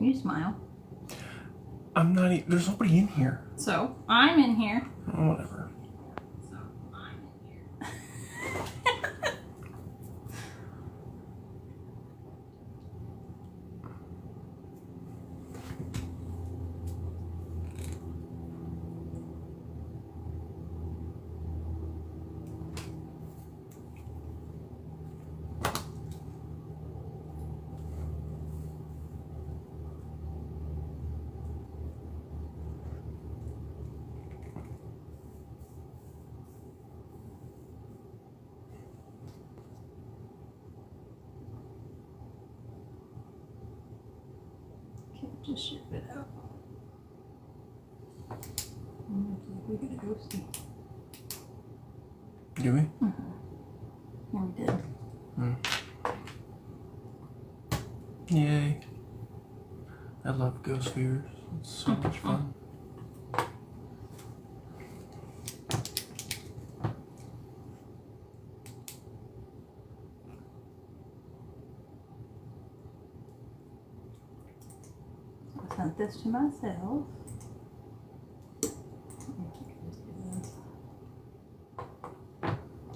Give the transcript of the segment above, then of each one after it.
You smile. I'm not. There's nobody in here. So I'm in here. Oh, whatever. So I'm in here. Just ship it out. We get a ghosty. Do we? Mm-hmm. Yeah, we did. Yay. I love ghost viewers. It's so much fun. I sent this to myself.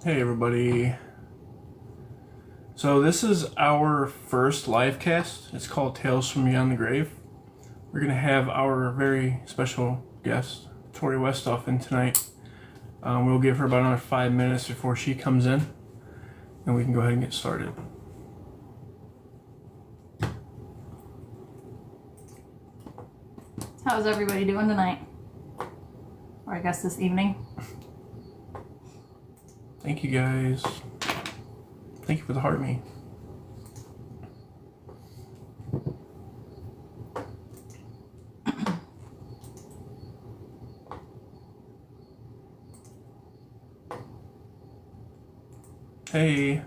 Hey everybody. So this is our first live cast. It's called Tales from Beyond the Grave. We're going to have our very special guest, Tory Westoff, in tonight. We'll give her about another 5 minutes before she comes in, and we can go ahead and get started. How's everybody doing tonight? Or I guess this evening. Thank you guys. Thank you for the heart me. Hey,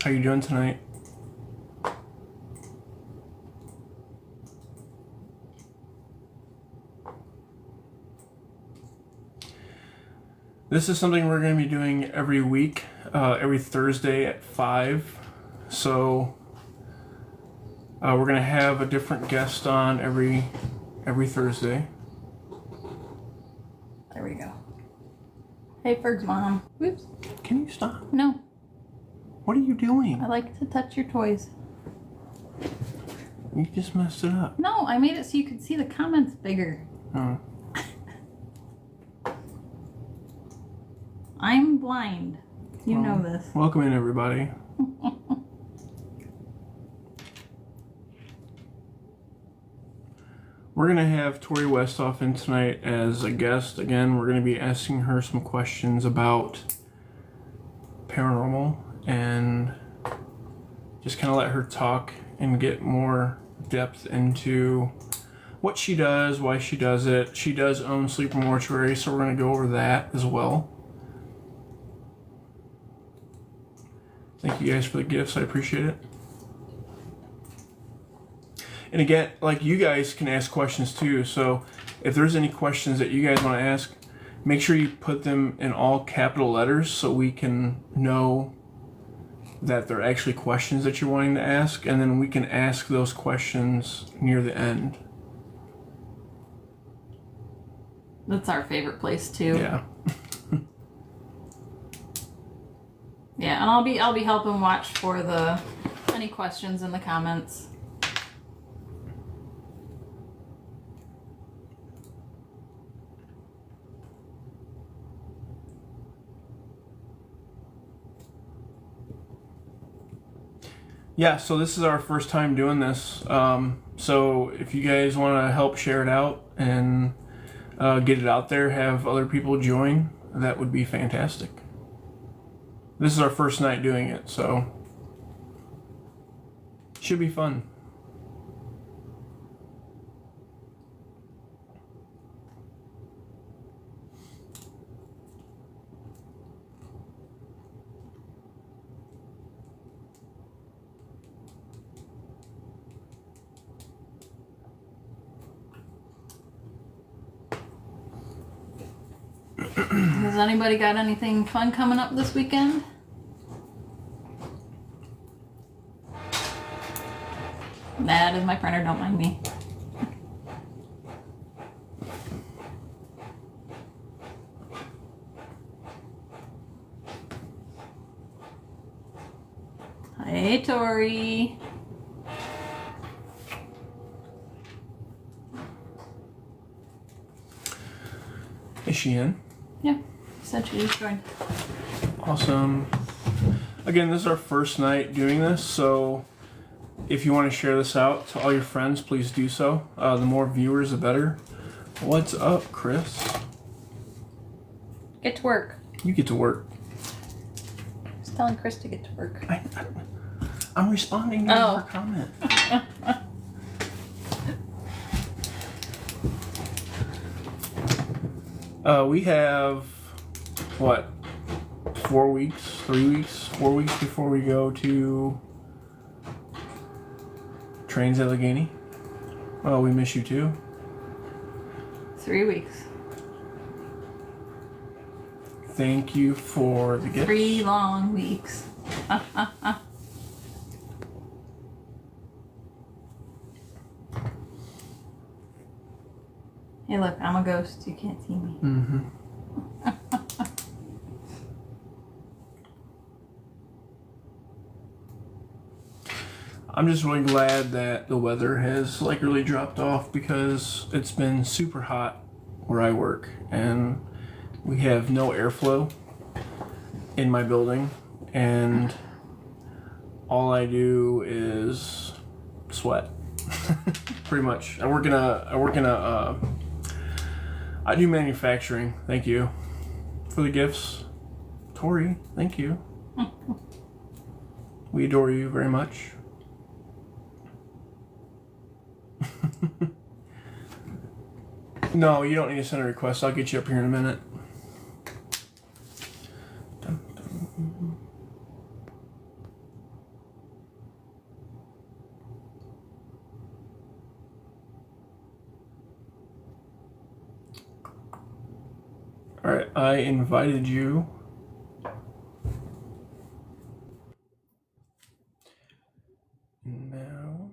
how you doing tonight? This is something we're going to be doing every week, every Thursday at 5. So we're going to have a different guest on every Thursday. There we go. Hey, Ferg's mom. Whoops. Can you stop? No. What are you doing? I like to touch your toys. You just messed it up. No, I made it so you could see the comments bigger. Oh. I'm blind. You know this. Welcome in, everybody. We're going to have Tory Westoff in tonight as a guest. Again, we're going to be asking her some questions about paranormal and just kind of let her talk and get more depth into what she does, why she does it. She does own Sleeper Mortuary, so we're going to go over that as well. Thank you guys for the gifts. I appreciate it. And again, like, you guys can ask questions too. So if there's any questions that you guys want to ask, make sure you put them in all capital letters so we can know that they're actually questions that you're wanting to ask. And then we can ask those questions near the end. That's our favorite place too. Yeah. Yeah, and I'll be helping watch for the any questions in the comments. Yeah, so this is our first time doing this. So if you guys want to help share it out and get it out there, have other people join, that would be fantastic. This is our first night doing it, so should be fun. Has anybody got anything fun coming up this weekend? That is my printer, don't mind me. Hey, Tori. Is she in? Yeah, said she just joined. Awesome. Again, this is our first night doing this, so if you want to share this out to all your friends, please do so. The more viewers, the better. What's up, Chris? Get to work. You get to work. I was telling Chris to get to work. I'm responding to her comment. We have, what, 4 weeks, 3 weeks, 4 weeks before we go to Trains Allegheny. Oh, we miss you too. 3 weeks. Thank you for the gift. 3 long weeks. Hey, look, I'm a ghost. You can't see me. Mm-hmm. I'm just really glad that the weather has like really dropped off because it's been super hot where I work and we have no airflow in my building and all I do is sweat. Pretty much. I do manufacturing. Thank you for the gifts. Tori, thank you. We adore you very much. No, you don't need to send a request. I'll get you up here in a minute. Alright, I invited you. Now.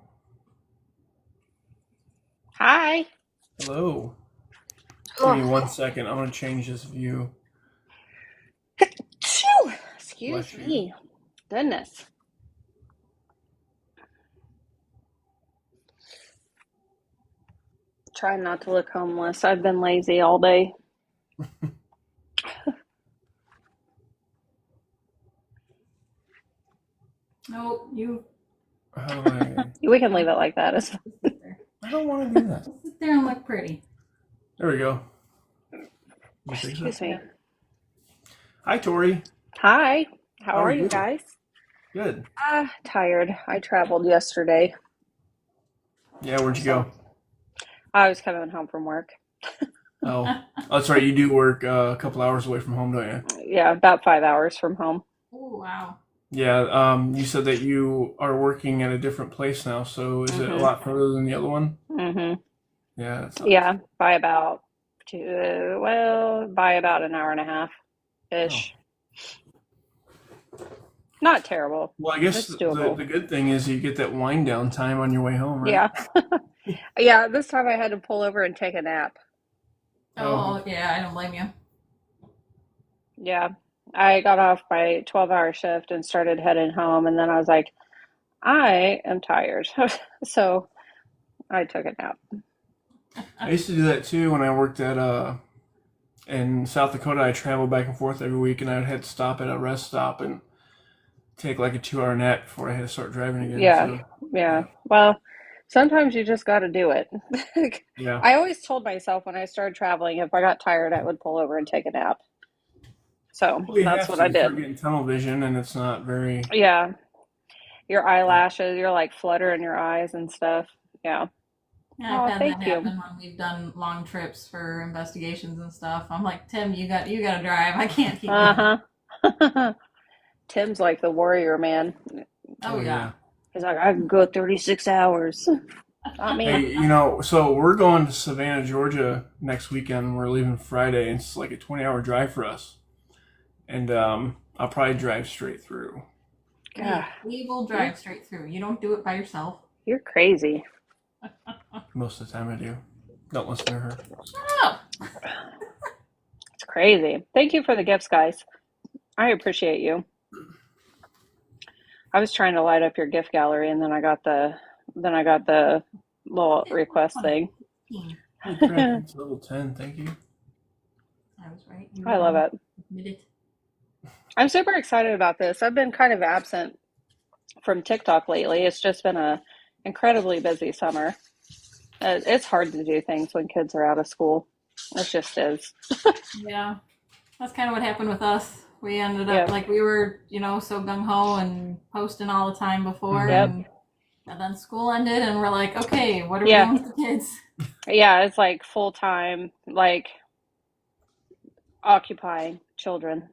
Hi. Hello. Give me 1 second. I'm going to change this view. Phew. Excuse Bless you. me. Goodness. Trying not to look homeless. I've been lazy all day. Nope, you How do I... We can leave it like that. sit there. I don't want to do that. Sit there and look pretty. There we go. You think so? Excuse me. Hi, Tori. Hi. How How are are you you? guys? Good. Tired. I traveled yesterday. Yeah, where'd you go? I was coming home from work. Oh, that's right. You do work a couple hours away from home, don't you? Yeah, about 5 hours from home. Oh, wow. Yeah. You said that you are working at a different place now. So is it a lot further than the other one? Mm-hmm. Yeah. That's not... Yeah, by about an hour and a half ish. Not terrible. Well, I guess It's doable. the good thing is you get that wind down time on your way home, right? Yeah. Yeah, this time I had to pull over and take a nap. Oh, yeah, I don't blame you. Yeah. I got off my 12-hour shift and started heading home, and then I was like, I am tired. So I took a nap. I used to do that too when I worked at in South Dakota. I traveled back and forth every week, and I would have to stop at a rest stop and take like a 2-hour nap before I had to start driving again. Yeah. So, Yeah. Well, sometimes you just got to do it. yeah. I always told myself when I started traveling, if I got tired, I would pull over and take a nap. So Well, you that's have what to. I You start did. getting tunnel vision, and it's not very. Yeah. Your eyelashes, you're like fluttering your eyes and stuff. Yeah. Yeah, I've Oh, had thank that you. happen when we've done long trips for investigations and stuff. I'm like, Tim, you got to drive. I can't keep going. Uh-huh. Tim's like the warrior man. Oh, yeah. He's like, I can go 36 hours. Not me. Hey, so we're going to Savannah, Georgia next weekend. We're leaving Friday, and it's like a 20-hour drive for us. And I'll probably drive straight through. God. We will drive straight through. You don't do it by yourself. You're crazy. Most of the time I do. Don't listen to her. Shut up. It's crazy. Thank you for the gifts, guys. I appreciate you. I was trying to light up your gift gallery, and then I got the little request thing. Holy crap, it's level 10. Thank you. I was right. I love it. Admit it. I'm super excited about this. I've been kind of absent from TikTok lately. It's just been a incredibly busy summer. It's hard to do things when kids are out of school. It just is. Yeah. That's kind of what happened with us. We ended up like we were, so gung-ho and posting all the time before. Yep. And then school ended and we're like, okay, what are we doing with the kids? Yeah, it's like full-time, like occupying children.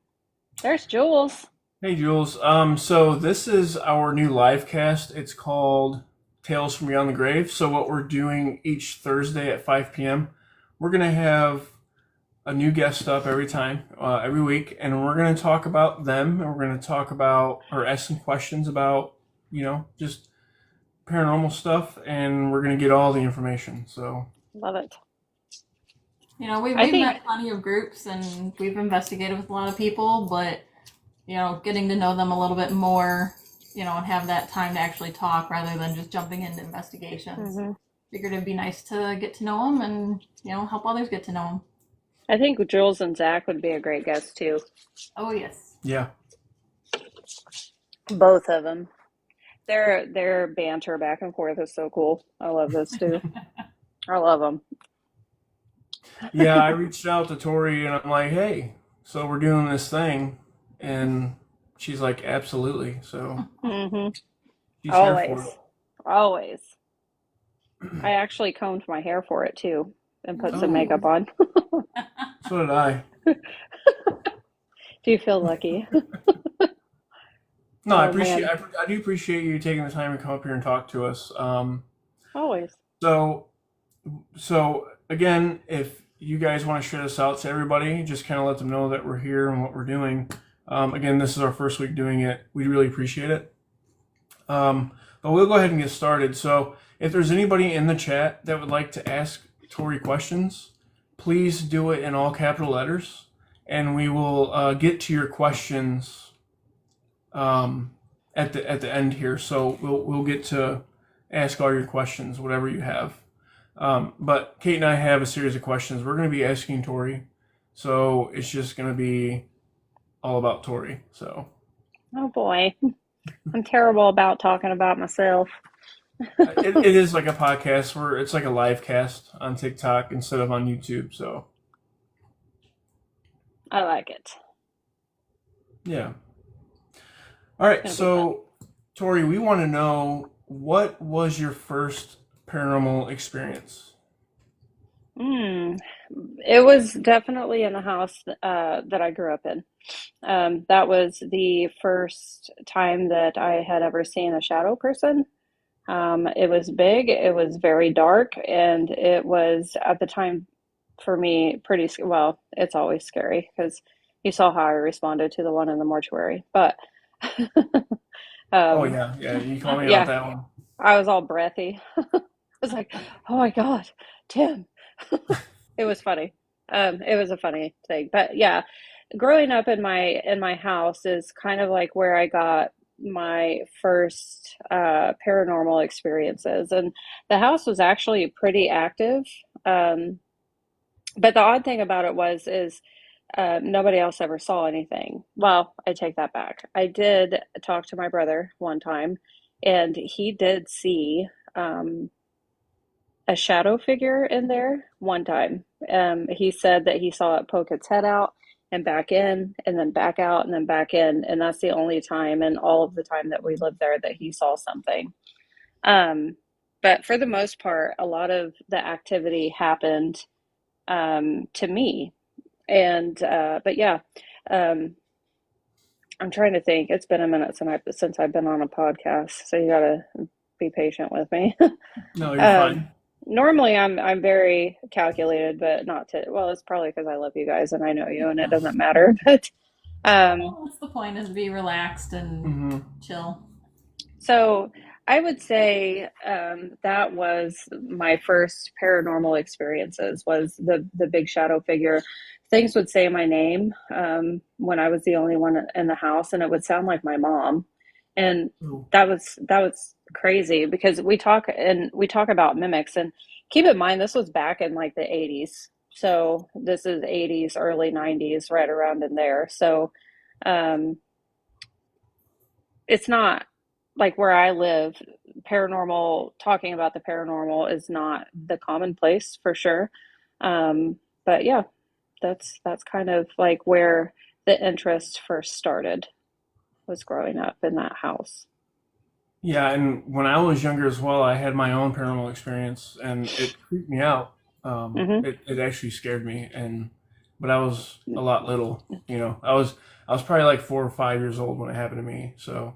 There's Jules. Hey, Jules. So this is our new live cast. It's called Tales from Beyond the Grave. So what we're doing each Thursday at 5 p.m., we're going to have a new guest up every week, and we're going to talk about them, and we're going to talk about, or ask some questions about, just paranormal stuff, and we're going to get all the information. So love it. We've met plenty of groups, and we've investigated with a lot of people, but, getting to know them a little bit more, and have that time to actually talk rather than just jumping into investigations. Mm-hmm. Figured it'd be nice to get to know them and, help others get to know them. I think Jules and Zach would be a great guest too. Oh, yes. Yeah. Both of them. Their banter back and forth is so cool. I love those two. I love them. Yeah, I reached out to Tori and I'm like, hey, so we're doing this thing. And she's like, absolutely. So she's Always. here for it. Always. I actually combed my hair for it too and put some makeup on. So did I. Do you feel lucky? No, I do appreciate you taking the time to come up here and talk to us. Always. So again, if you guys want to share this out to everybody, just kind of let them know that we're here and what we're doing. Again, this is our first week doing it. We really appreciate it. But we'll go ahead and get started. So if there's anybody in the chat that would like to ask Tori questions, please do it in all capital letters, and we will get to your questions at the end here. So we'll get to ask all your questions, whatever you have. But Kate and I have a series of questions we're going to be asking Tori, so it's just going to be all about Tori. So. Oh boy, I'm terrible about talking about myself. It is like a podcast where it's like a live cast on TikTok instead of on YouTube. So. I like it. Yeah. All right. So, Tori, we want to know, what was your first paranormal experience? It was definitely in the house that I grew up in. That was the first time that I had ever seen a shadow person. It was big, it was very dark, and it was, at the time, for me, well, it's always scary because you saw how I responded to the one in the mortuary. But oh yeah, you called me about that one. I was all breathy. I was like, oh my God, Tim. It was funny. It was a funny thing. But yeah, growing up in my house is kind of like where I got my first paranormal experiences. And the house was actually pretty active. But the odd thing about it is nobody else ever saw anything. Well, I take that back. I did talk to my brother one time, and he did see a shadow figure in there one time. He said that he saw it poke its head out and back in, and then back out, and then back in. And that's the only time in all of the time that we lived there that he saw something. But for the most part, a lot of the activity happened to me. And but yeah, I'm trying to think. It's been a minute since I've been on a podcast, so you gotta be patient with me. No, you're fine. Normally I'm very calculated, but not to, well, it's probably because I love you guys and I know you and it doesn't matter. But well, what's the point, is to be relaxed and chill. So I would say that was my first paranormal experiences was the big shadow figure. Things would say my name when I was the only one in the house, and it would sound like my mom. And Ooh. that was crazy because we talk about mimics, and keep in mind this was back in like the 80s. So this is 80s, early 90s, right around in there. So um, it's not like where I live, paranormal, talking about the paranormal is not the commonplace for sure. But yeah, that's kind of like where the interest first started was growing up in that house. Yeah, and when I was younger as well, I had my own paranormal experience, and it creeped me out. Hmm. It actually scared me, and but I was a lot little. I was probably like 4 or 5 years old when it happened to me. So,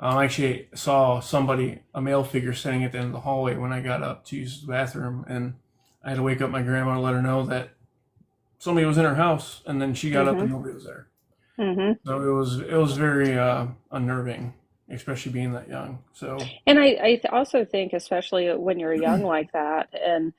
I actually saw somebody, a male figure, standing at the end of the hallway when I got up to use the bathroom, and I had to wake up my grandma to let her know that somebody was in her house, and then she got up Hmm. and nobody was there. Hmm. So it was very unnerving, especially being that young. So. And I also think, especially when you're young like that, and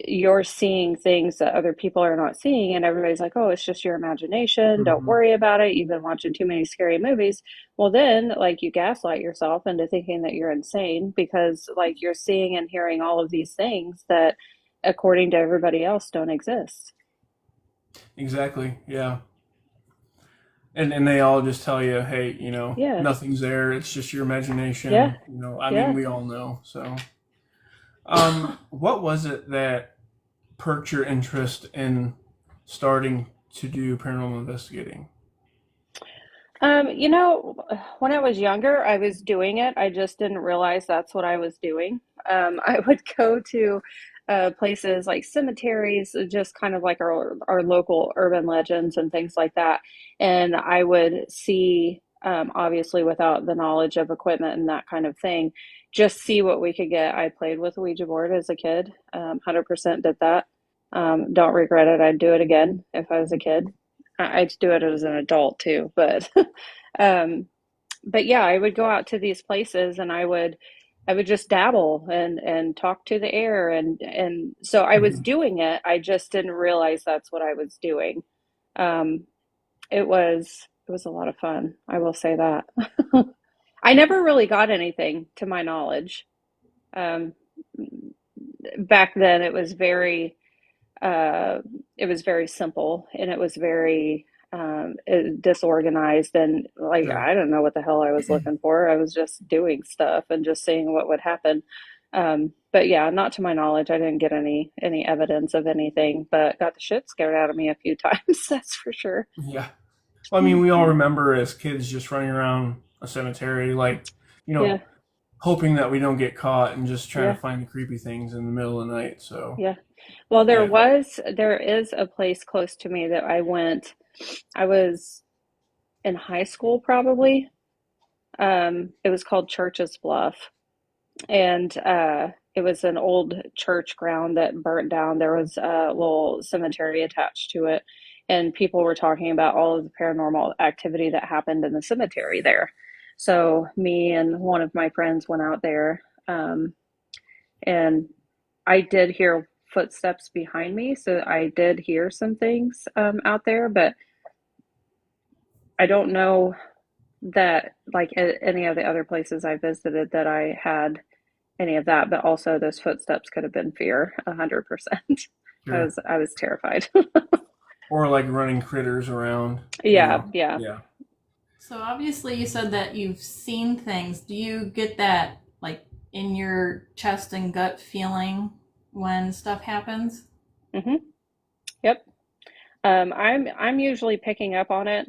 you're seeing things that other people are not seeing, and everybody's like, oh, it's just your imagination, don't Mhm. worry about it, you've been watching too many scary movies. Well, then like you gaslight yourself into thinking that you're insane because like you're seeing and hearing all of these things that according to everybody else don't exist. Exactly. Yeah. And they all just tell you, hey, Yeah. nothing's there. It's just your Yeah. imagination. I mean, Yeah. we all know. So, what was it that perked your interest in starting to do paranormal investigating? You know, when I was younger, I was doing it. I just didn't realize that's what I was doing. I would go to places like cemeteries, just kind of like our local urban legends and things like that. And I would see, obviously without the knowledge of equipment and that kind of thing, just see what we could get. I played with a Ouija board as a kid, 100% did that. Don't regret it. I'd do it again if I was a kid. I'd do it as an adult too, but um, but yeah, I would go out to these places and I would just dabble and talk to the air and so I was Mhm. doing it. I just didn't realize that's what I was doing. Um, it was a lot of fun. I will say that. I never really got anything to my knowledge. Um, Back then uh, it was very simple and it was very disorganized and like Sure. I don't know what the hell I was looking for. I was just doing stuff and just seeing what would happen. But yeah, not to my knowledge, I didn't get any evidence of anything, but got the shit scared out of me a few times. That's for sure. Yeah. Well, I mean, we all remember as kids just running around a cemetery, like, you know, Yeah, hoping that we don't get caught and just trying yeah, to find the creepy things in the middle of the night. So, yeah. Well, yeah. there is a place close to me that I went. I was in high school probably. It was called Church's Bluff, and it was an old church ground that burnt down. There was a little cemetery attached to it, and people were talking about all of the paranormal activity that happened in the cemetery there. So me and one of my friends went out there, and I did hear footsteps behind me, so I did hear some things out there, but I don't know that like any of the other places I visited that I had any of that, but also those footsteps could have been fear, 100%. I Sure. was I was terrified. Or like running critters around, Yeah, yeah. Yeah. So obviously you said that you've seen things. Do you get that like in your chest and gut feeling when stuff happens? Hmm. Yep. I'm usually picking up on it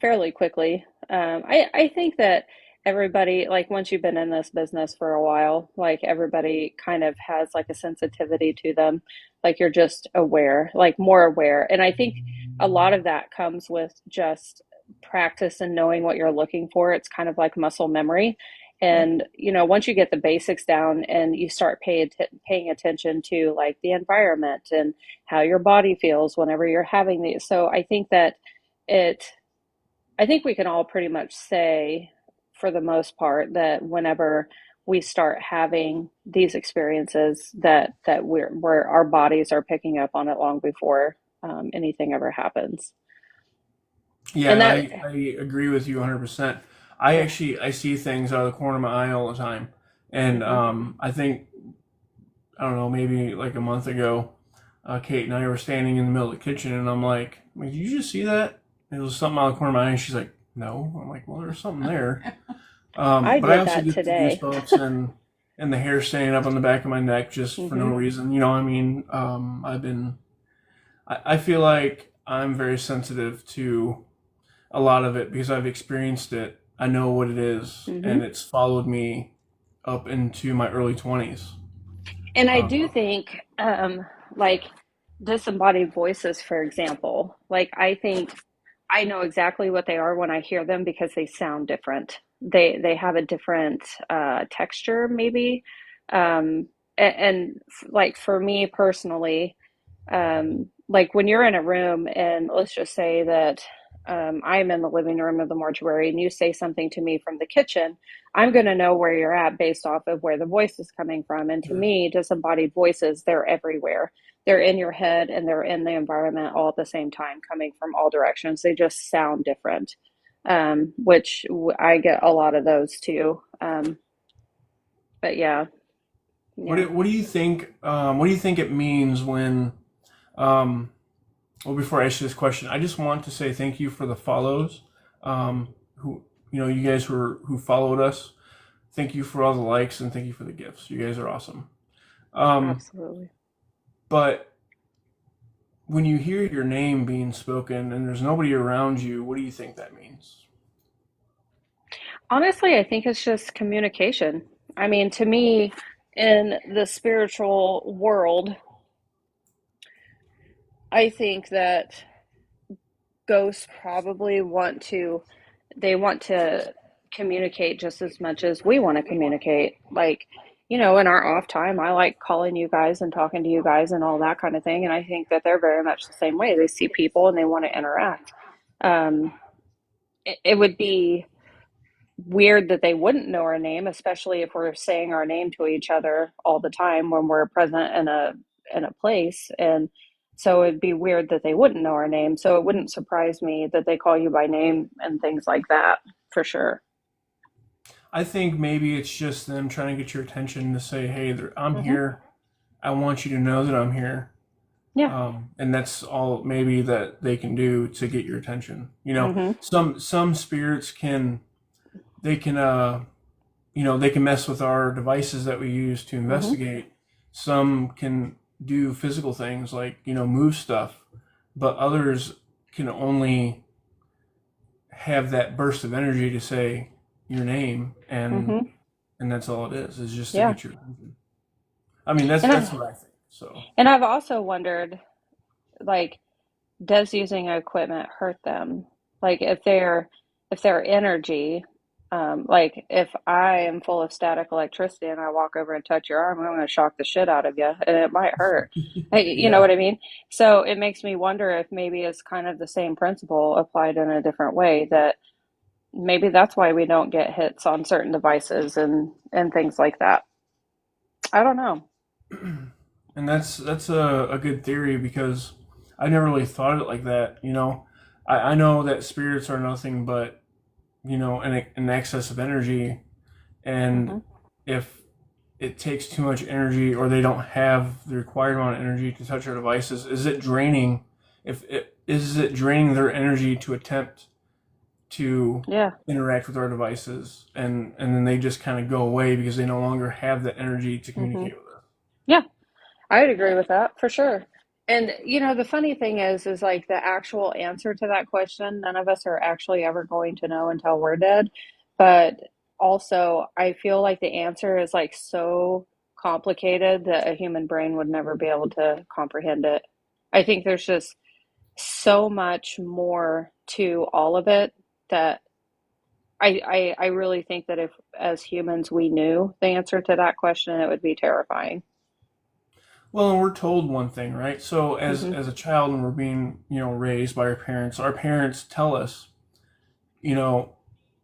fairly quickly. I think that everybody, like once you've been in this business for a while, like everybody kind of has like a sensitivity to them. Like you're just aware, like more aware. And I think a lot of that comes with just practice and knowing what you're looking for. It's kind of like muscle memory. Yeah. And once you get the basics down and you start paying attention to like the environment and how your body feels whenever you're having these. So I think that it I think we can all pretty much say for the most part, that whenever we start having these experiences, that we're our bodies are picking up on it long before anything ever happens. And Yeah, that, I agree with you 100%. yeah. I see things out of the corner of my eye all the time. And Hmm. I think, I don't know, maybe like a month ago, Kate and I were standing in the middle of the kitchen, and I'm like, "Did you just see that?" It was something out of the corner of my eye, and she's like, "No." I'm like, "Well, there's something there." I But I did also that get the today. goosebumps and the hair standing up on the back of my neck just for no Hmm. reason. You know, I mean, I feel like I'm very sensitive to a lot of it because I've experienced it. I know what it is, and Hmm. it's followed me up into my early 20s. And I do Uh, think, like disembodied voices, for example, like I think I know exactly what they are when I hear them because they sound different. They have a different texture, maybe. And like for me personally, like when you're in a room and let's just say that I'm in the living room of the mortuary and you say something to me from the kitchen, I'm going to know where you're at based off of where the voice is coming from. And to yeah. me, disembodied voices, they're everywhere. They're in your head and they're in the environment all at the same time, coming from all directions. They just sound different, which I get a lot of those too. But yeah, yeah. What do you think? What do you think it means when? Um, well, before I ask you this question, I just want to say thank you for the follows. Who you guys who followed us. Thank you for all the likes and thank you for the gifts. You guys are awesome. Um, Absolutely. but when you hear your name being spoken and there's nobody around you, what do you think that means? Honestly, I think it's just communication. I mean, to me, in the spiritual world, I think that ghosts probably they want to communicate just as much as we want to communicate. Like, in our off time, I like calling you guys and talking to you guys and all that kind of thing. And I think that they're very much the same way. They see people and they want to interact. Um, it would be weird that they wouldn't know our name, especially if we're saying our name to each other all the time when we're present in a place. And so it'd be weird that they wouldn't know our name. So it wouldn't surprise me that they call you by name and things like that, for sure. I think maybe it's just them trying to get your attention to say, "Hey, I'm Hmm. here. I want you to know that I'm here." Yeah. And that's all maybe that they can do to get your attention. Hmm. Some spirits can they can they can mess with our devices that we use to Hmm. investigate. Some can do physical things like move stuff, but others can only have that burst of energy to say your name, Hmm. and that's all it is just to Yeah. get your attention. I mean, And that's I, what I think. So and I've also wondered, like, does using equipment hurt them? Like if their energy, like if I am full of static electricity and I walk over and touch your arm, I'm going to shock the shit out of you, and it might hurt. Hey, you know yeah, what I mean? So it makes me wonder if maybe it's kind of the same principle applied in a different way. That maybe that's why we don't get hits on certain devices and things like that. I don't know. and that's a good theory because I never really thought of it like that. I know that spirits are nothing but an excess of energy, and Hmm. if it takes too much energy or they don't have the required amount of energy to touch our devices, is it draining? If it is it draining their energy to attempt to Yeah. interact with our devices, and then they just kind of go away because they no longer have the energy to Hmm. communicate with us. Yeah. I would agree with that for sure. And the funny thing is like the actual answer to that question, none of us are actually ever going to know until we're dead. But also, I feel like the answer is like so complicated that a human brain would never be able to comprehend it. I think there's just so much more to all of it that I really think that if as humans we knew the answer to that question, it would be terrifying. Well, and we're told one thing, right? So Hmm. as a child, when we're being raised by our parents tell us, you know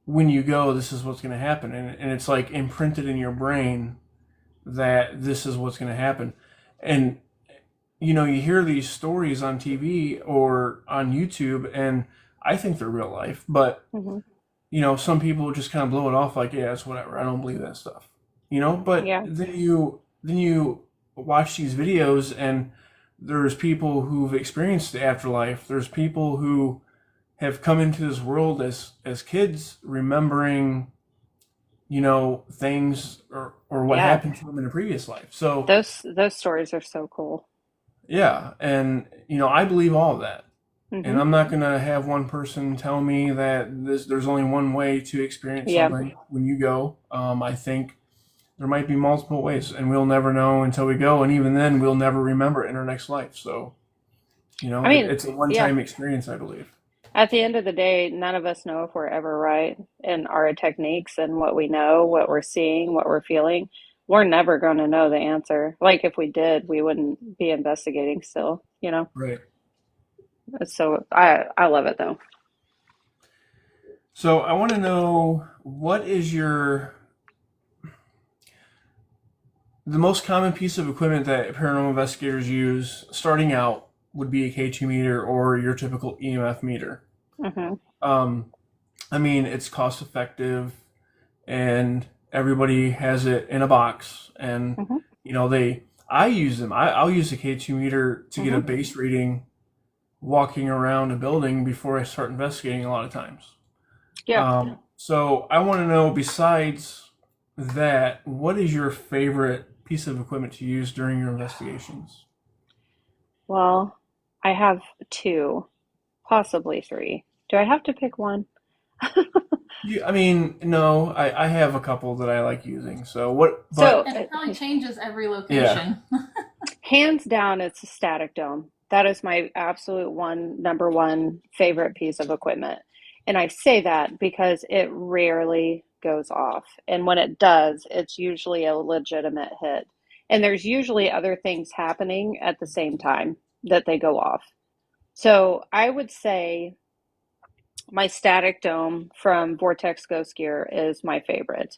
when you go, this is what's going to happen. And it's like imprinted in your brain that this is what's going to happen. And, you know, you hear these stories on TV or on YouTube, and I think they're real life, but, Mm-hmm. you know, some people just kind of blow it off like, yeah, it's whatever. I don't believe that stuff, you know, but Yeah. then you watch these videos, and there's people who've experienced the afterlife. There's people who have come into this world as kids, remembering, you know, things or what Yeah. happened to them in a previous life. So Those stories are so cool. yeah, and you know, I believe all of that. And Mm-hmm. I'm not gonna have one person tell me that there's only one way to experience Yeah. something when you go. I think there might be multiple ways, and we'll never know until we go, and even then, we'll never remember it in our next life. So, you know, I mean, it's a yeah. one-time experience, I believe. At the end of the day, none of us know if we're ever right in our techniques and what we know, what we're seeing, what we're feeling. We're never going to know the answer. Like if we did, we wouldn't be investigating still, you know? Right. So I love it though. So I want to know, what is the most common piece of equipment that paranormal investigators use starting out would be a K2 meter or your typical EMF meter. Hmm. Um, I mean, it's cost effective, and everybody has it in a box, and Hmm. you know, I use them. I'll use the K2 meter to get a Hmm. base reading walking around a building before I start investigating a lot of times. Yeah. So I want to know, besides that, what is your favorite piece of equipment to use during your investigations? Well, I have two, possibly three. Do I have to pick one? I mean, no, I have a couple that I like using. So what, So, but And it probably changes every yeah, location. hands down, it's a static dome. That is my absolute number one favorite piece of equipment. And I say that because it rarely goes off. And when it does, it's usually a legitimate hit. And there's usually other things happening at the same time that they go off. So I would say my static dome from Vortex Ghost Gear is my favorite.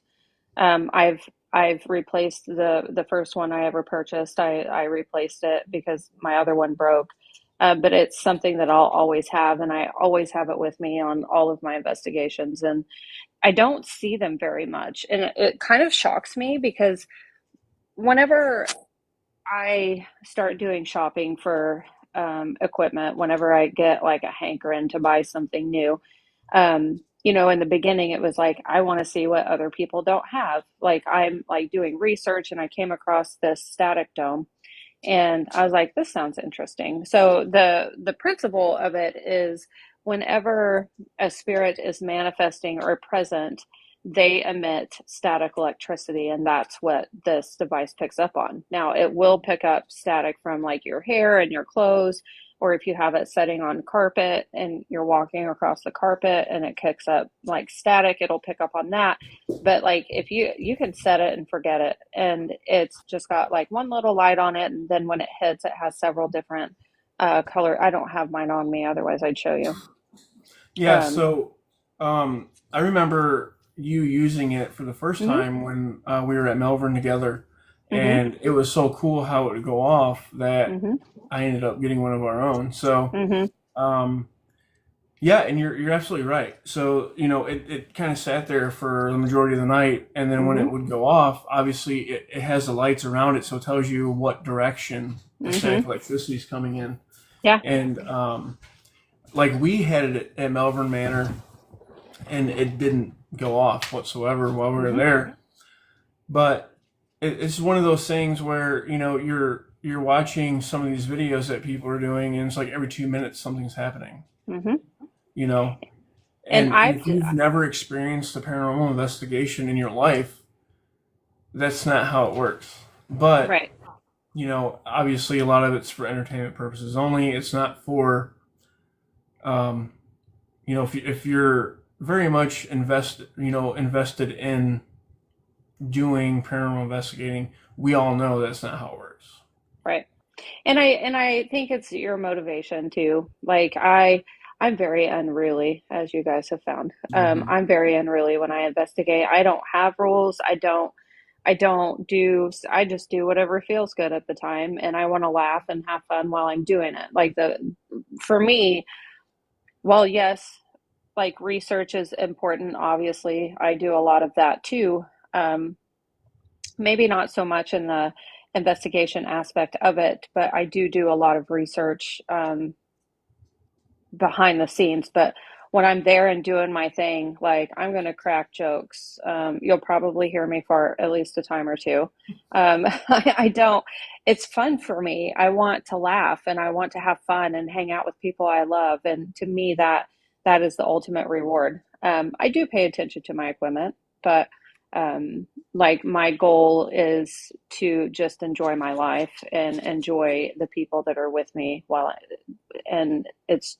I've replaced the first one I ever purchased. I replaced it because my other one broke. But it's something that I'll always have, and I always have it with me on all of my investigations. And I don't see them very much, and it kind of shocks me because whenever I start doing shopping for equipment, whenever I get like a hankering to buy something new, you know, in the beginning, it was like, I want to see what other people don't have. Like, I'm like doing research and I came across this static dome and I was like, this sounds interesting. So the principle of it is whenever a spirit is manifesting or present, they emit static electricity, and that's what this device picks up on. Now, it will pick up static from like your hair and your clothes, or if you have it setting on carpet and you're walking across the carpet and it kicks up like static, it'll pick up on that. But like if you can set it and forget it, and it's just got like one little light on it, and then when it hits, it has several different color. I don't have mine on me, otherwise I'd show you. yeah. Um, So I remember you using it for the first mhm, time when we were at Melbourne together, mhm, and it was so cool how it would go off that mhm, I ended up getting one of our own. So mhm, um, yeah, and you're absolutely right. So, you know, it kind of sat there for the majority of the night, and then when mhm, it would go off, obviously it has the lights around it, so it tells you what direction the static mhm. electricity is coming in. Yeah. And like we had it at Melbourne Manor, and it didn't go off whatsoever while we were Mhm, there. But it's one of those things where, you know, you're watching some of these videos that people are doing, and it's like every 2 minutes something's happening, mhm. you know. And And if you've never experienced a paranormal investigation in your life, that's not how it works. But, right. you know, obviously a lot of it's for entertainment purposes only. It's not for, um, you know, if you're very much invested in doing paranormal investigating, we all know that's not how it works. Right. And I think it's your motivation too. Like I'm very unruly, as you guys have found. Hmm. I'm very unruly when I investigate. I don't have rules. I don't do, I just do whatever feels good at the time. And I want to laugh and have fun while I'm doing it. For me, well, yes, like research is important. Obviously, I do a lot of that too. Um, Maybe not so much in the investigation aspect of it, but I do a lot of research behind the scenes. But when I'm there and doing my thing, like I'm going to crack jokes. You'll probably hear me fart at least a time or two. I don't, it's fun for me. I want to laugh and I want to have fun and hang out with people I love. And to me, that is the ultimate reward. I do pay attention to my equipment, but like my goal is to just enjoy my life and enjoy the people that are with me and it's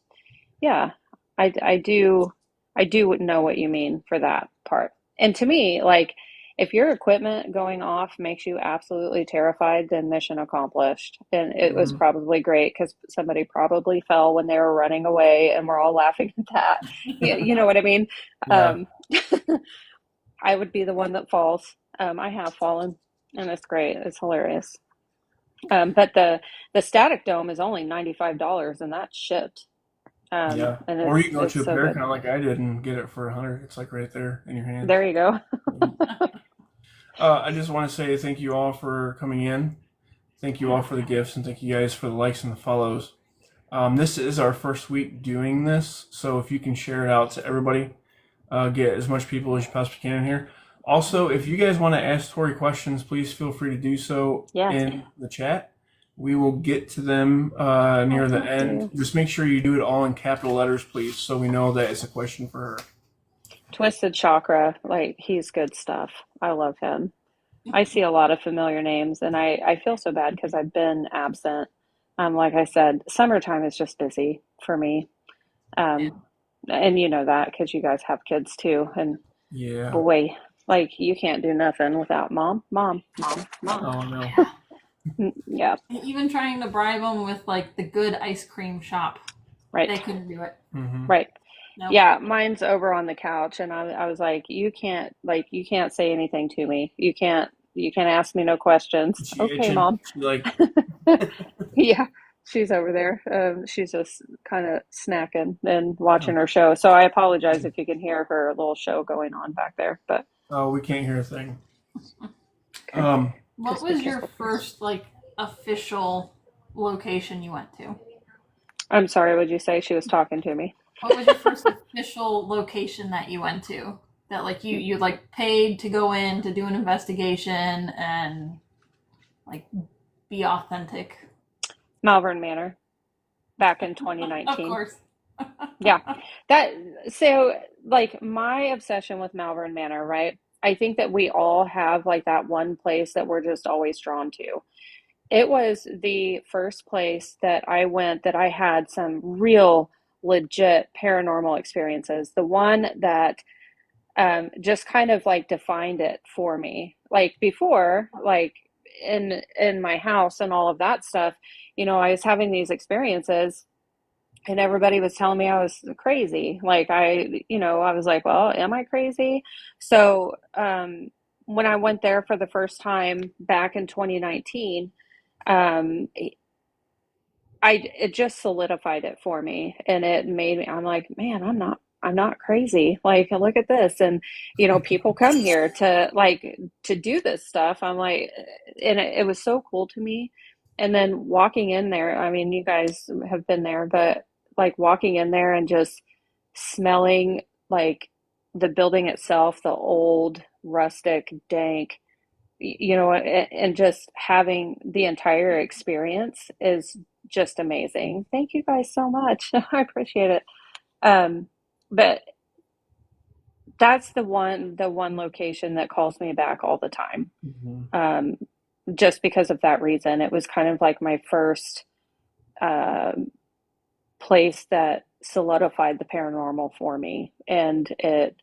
yeah, I do know what you mean for that part. And to me, like if your equipment going off makes you absolutely terrified, then mission accomplished. And it was Hmm. probably great because somebody probably fell when they were running away, and we're all laughing at that. You know what I mean? Yeah. Um, I would be the one that falls. I have fallen, and it's great. It's hilarious. But the static dome is only $95, and that's shipped. Yeah. And Or you can go to it's a so good. Paracon like I did and get it for 100. It's like right there in your hands. There you go. I just want to say thank you all for coming in. Thank you all for the gifts, and thank you guys for the likes and the follows. This is our first week doing this, so if you can share it out to everybody, get as much people as you possibly can in here. Also, if you guys want to ask Tori questions, please feel free to do so Yes. in the chat. We will get to them Oh, near the thank end. you. Just make sure you do it all in capital letters, please, so we know that it's a question for her. Twisted Chakra, like he's good stuff. I love him. I see a lot of familiar names, and I feel so bad because I've been absent. Like I said, summertime is just busy for me. Yeah. Um, and you know that because you guys have kids too. And Yeah. boy, like you can't do nothing without mom, mom, mom, mom. Oh no. Yeah. Yeah, Even trying to bribe them with like the good ice cream shop, they right, couldn't do it. Mm-hmm. right. Nope. Yeah, mine's over on the couch, and I was you can't say anything to me. You can't ask me no questions. Is she Okay, itching? mom. She like, Yeah, she's over there. She's just kind of snacking and watching oh, her show. So I apologize if you can hear her little show going on back there. But oh, we can't hear a thing. okay, What just be was your careful, please. first like official location you went to? I'm sorry. Would you say she was talking to me? What was your first official location that you went to? That like you like paid to go in to do an investigation and like be authentic. Malvern Manor, back in Of 2019. course. Yeah, that so like my obsession with Malvern Manor, right? I think that we all have like that one place that we're just always drawn to. It was the first place that I went that I had some real legit paranormal experiences. The one that just kind of like defined it for me. Like before, like in my house and all of that stuff, I was having these experiences and everybody was telling me I was crazy. Like I was like, well, am I crazy? So when I went there for the first time back in 2019, um, it just solidified it for me, and it made me. I'm like, man, I'm not crazy. Like, look at this, and people come here to do this stuff. I'm like, and it was so cool to me. And then walking in there, I mean, you guys have been there, but like walking in there and just smelling like the building itself, the old rustic dank, and just having the entire experience is just amazing. Thank you guys so much. I appreciate it. But that's the one location that calls me back all the time. Mm-hmm. Um, just because of that reason. It was kind of like my first uh, place that solidified the paranormal for me, and it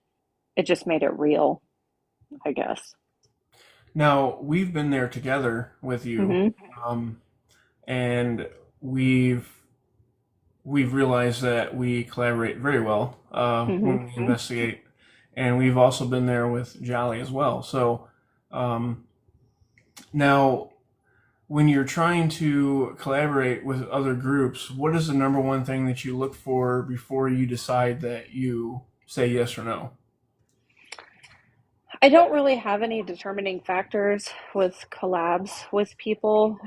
just made it real, I guess. Now we've been there together with you, Hmm. um, and we've we've realized that we collaborate very well Hmm. when we investigate, and we've also been there with Jolly as well. So um, now, when you're trying to collaborate with other groups, what is the number one thing that you look for before you decide that you say yes or no? I don't really have any determining factors with collabs with people.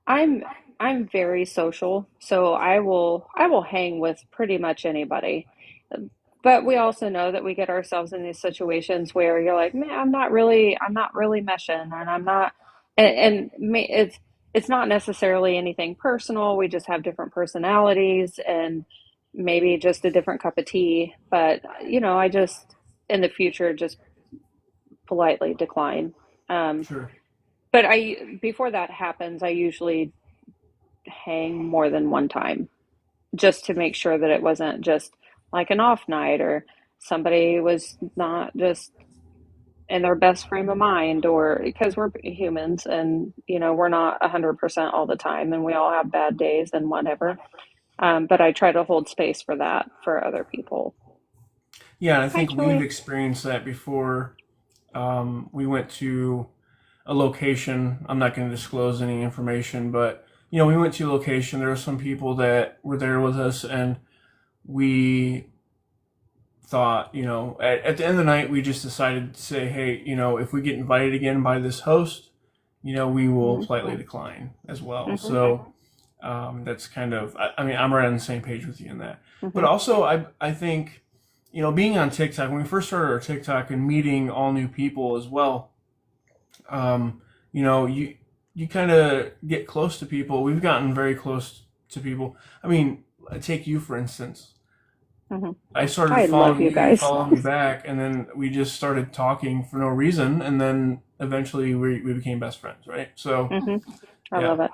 I'm I'm very social, so I will hang with pretty much anybody. But we also know that we get ourselves in these situations where you're like, man, I'm not really meshing, and I'm not, it's not necessarily anything personal. We just have different personalities and maybe just a different cup of tea. But I just in the future just politely decline. Um, Sure. but I before that happens, I usually hang more than one time just to make sure that it wasn't just like an off night or somebody was not just in their best frame of mind, or because we're humans and we're not 100% all the time and we all have bad days and whatever. But I try to hold space for that for other people. Yeah, I Hi, think we've Joy. experienced that before. We went to a location. I'm not going to disclose any information, but we went to a location. There were some people that were there with us, and we thought, at the end of the night, we just decided to say, hey, if we get invited again by this host, we will Hmm. politely decline as well. Hmm. So that's kind of, I mean, I'm right on the same page with you in that. But Hmm. also, I think, being on TikTok, when we first started our TikTok and meeting all new people as well, um, you kind of get close to people. We've gotten very close to people. I mean, take you for instance. Hmm. I started I love following you you, you guys. followed me back, and then we just started talking for no reason, and then eventually we became best friends, right? So Hmm. I yeah, love it.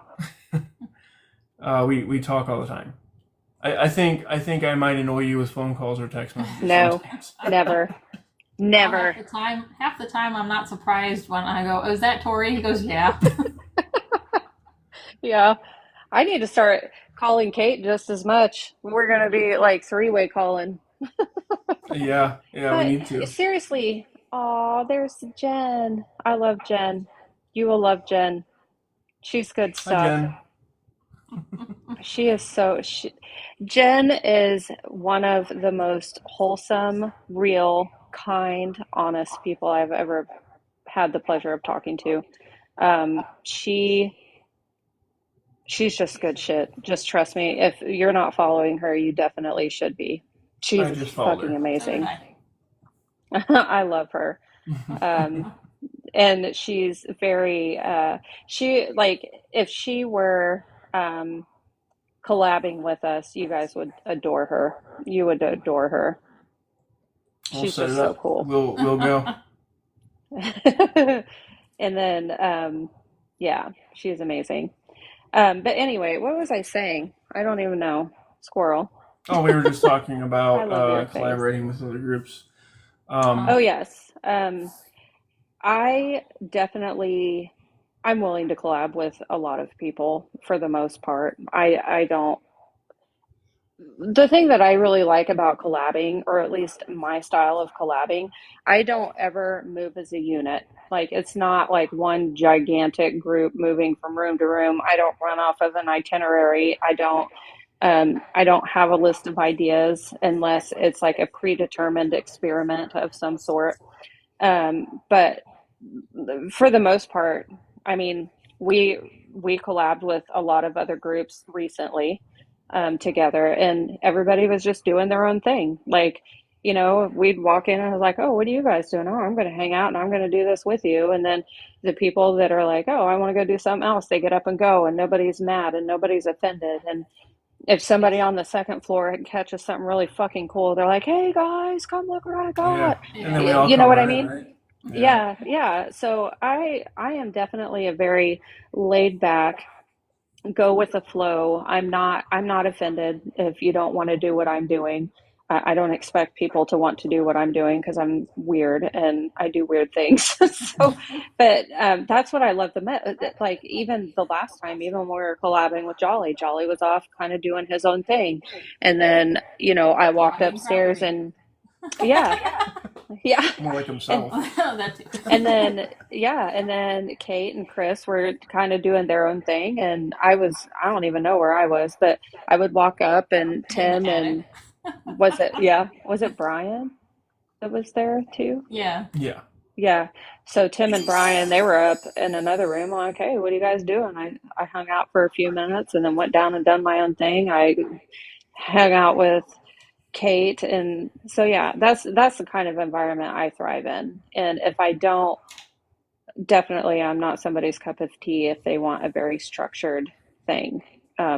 we talk all the time. I think I might annoy you with phone calls or text messages No, sometimes. never, Well, never. half the time, I'm not surprised when I go, "Oh, is that Tori?" He goes, "Yeah." Yeah, I need to start calling Kate just as much. We're gonna be like three-way calling. Yeah, we But need to. seriously, oh, there's Jen. I love Jen. You will love Jen. She's good Hi, stuff. Jen. She is Jen is one of the most wholesome, real, kind, honest people I've ever had the pleasure of talking to. Um, she she's just good shit. Just trust me. If you're not following her, you definitely should be. I She's just followed fucking her. So did amazing. I. I love her. Um, and she's very she like if she were collabing with us, you guys would adore her. You would adore her. We'll She's set it just so up. cool. We'll go. And then yeah, she's amazing. But anyway, what was I saying? I don't even know. Squirrel. Oh, we were just talking I about love your face. collaborating with other groups. Um, Oh yes. I definitely I'm willing to collab with a lot of people for the most part. I don't The thing that I really like about collabing, or at least my style of collabing, I don't ever move as a unit. Like it's not like one gigantic group moving from room to room. I don't run off of an itinerary. I don't have a list of ideas unless it's like a predetermined experiment of some sort. But for the most part, I mean, we collabed with a lot of other groups recently together, and everybody was just doing their own thing. Like, we'd walk in and I was like, "Oh, what are you guys doing?" "Oh, I'm going to hang out and I'm going to do this with you." And then the people that are like, "Oh, I want to go do something else," they get up and go, and nobody's mad and nobody's offended. And if somebody on the second floor catches something really fucking cool, they're like, "Hey guys, come look what I yeah, got." and then Yeah. we all You know come what I running, mean? right? Yeah. Yeah, yeah. So I am definitely a very laid back, go with the flow. I'm not offended if you don't want to do what I'm doing. I don't expect people to want to do what I'm doing because I'm weird and I do weird things. So, but that's what I love the like even the last time, even when we were collabing with Jolly, Jolly was off kind of doing his own thing, and then I walked Flagging upstairs property. and yeah, yeah, More like and himself. That too. and then Kate and Chris were kind of doing their own thing, and I don't even know where I was, but I would walk up and In the Tim attic. and was it Brian that was there too? Yeah. Yeah. Yeah. So Tim and Brian, they were up in another room. I'm like, hey, what are you guys doing? I hung out for a few minutes and then went down and done my own thing. I hung out with Kate, and so yeah, that's the kind of environment I thrive in. And if I don't, definitely I'm not somebody's cup of tea if they want a very structured thing.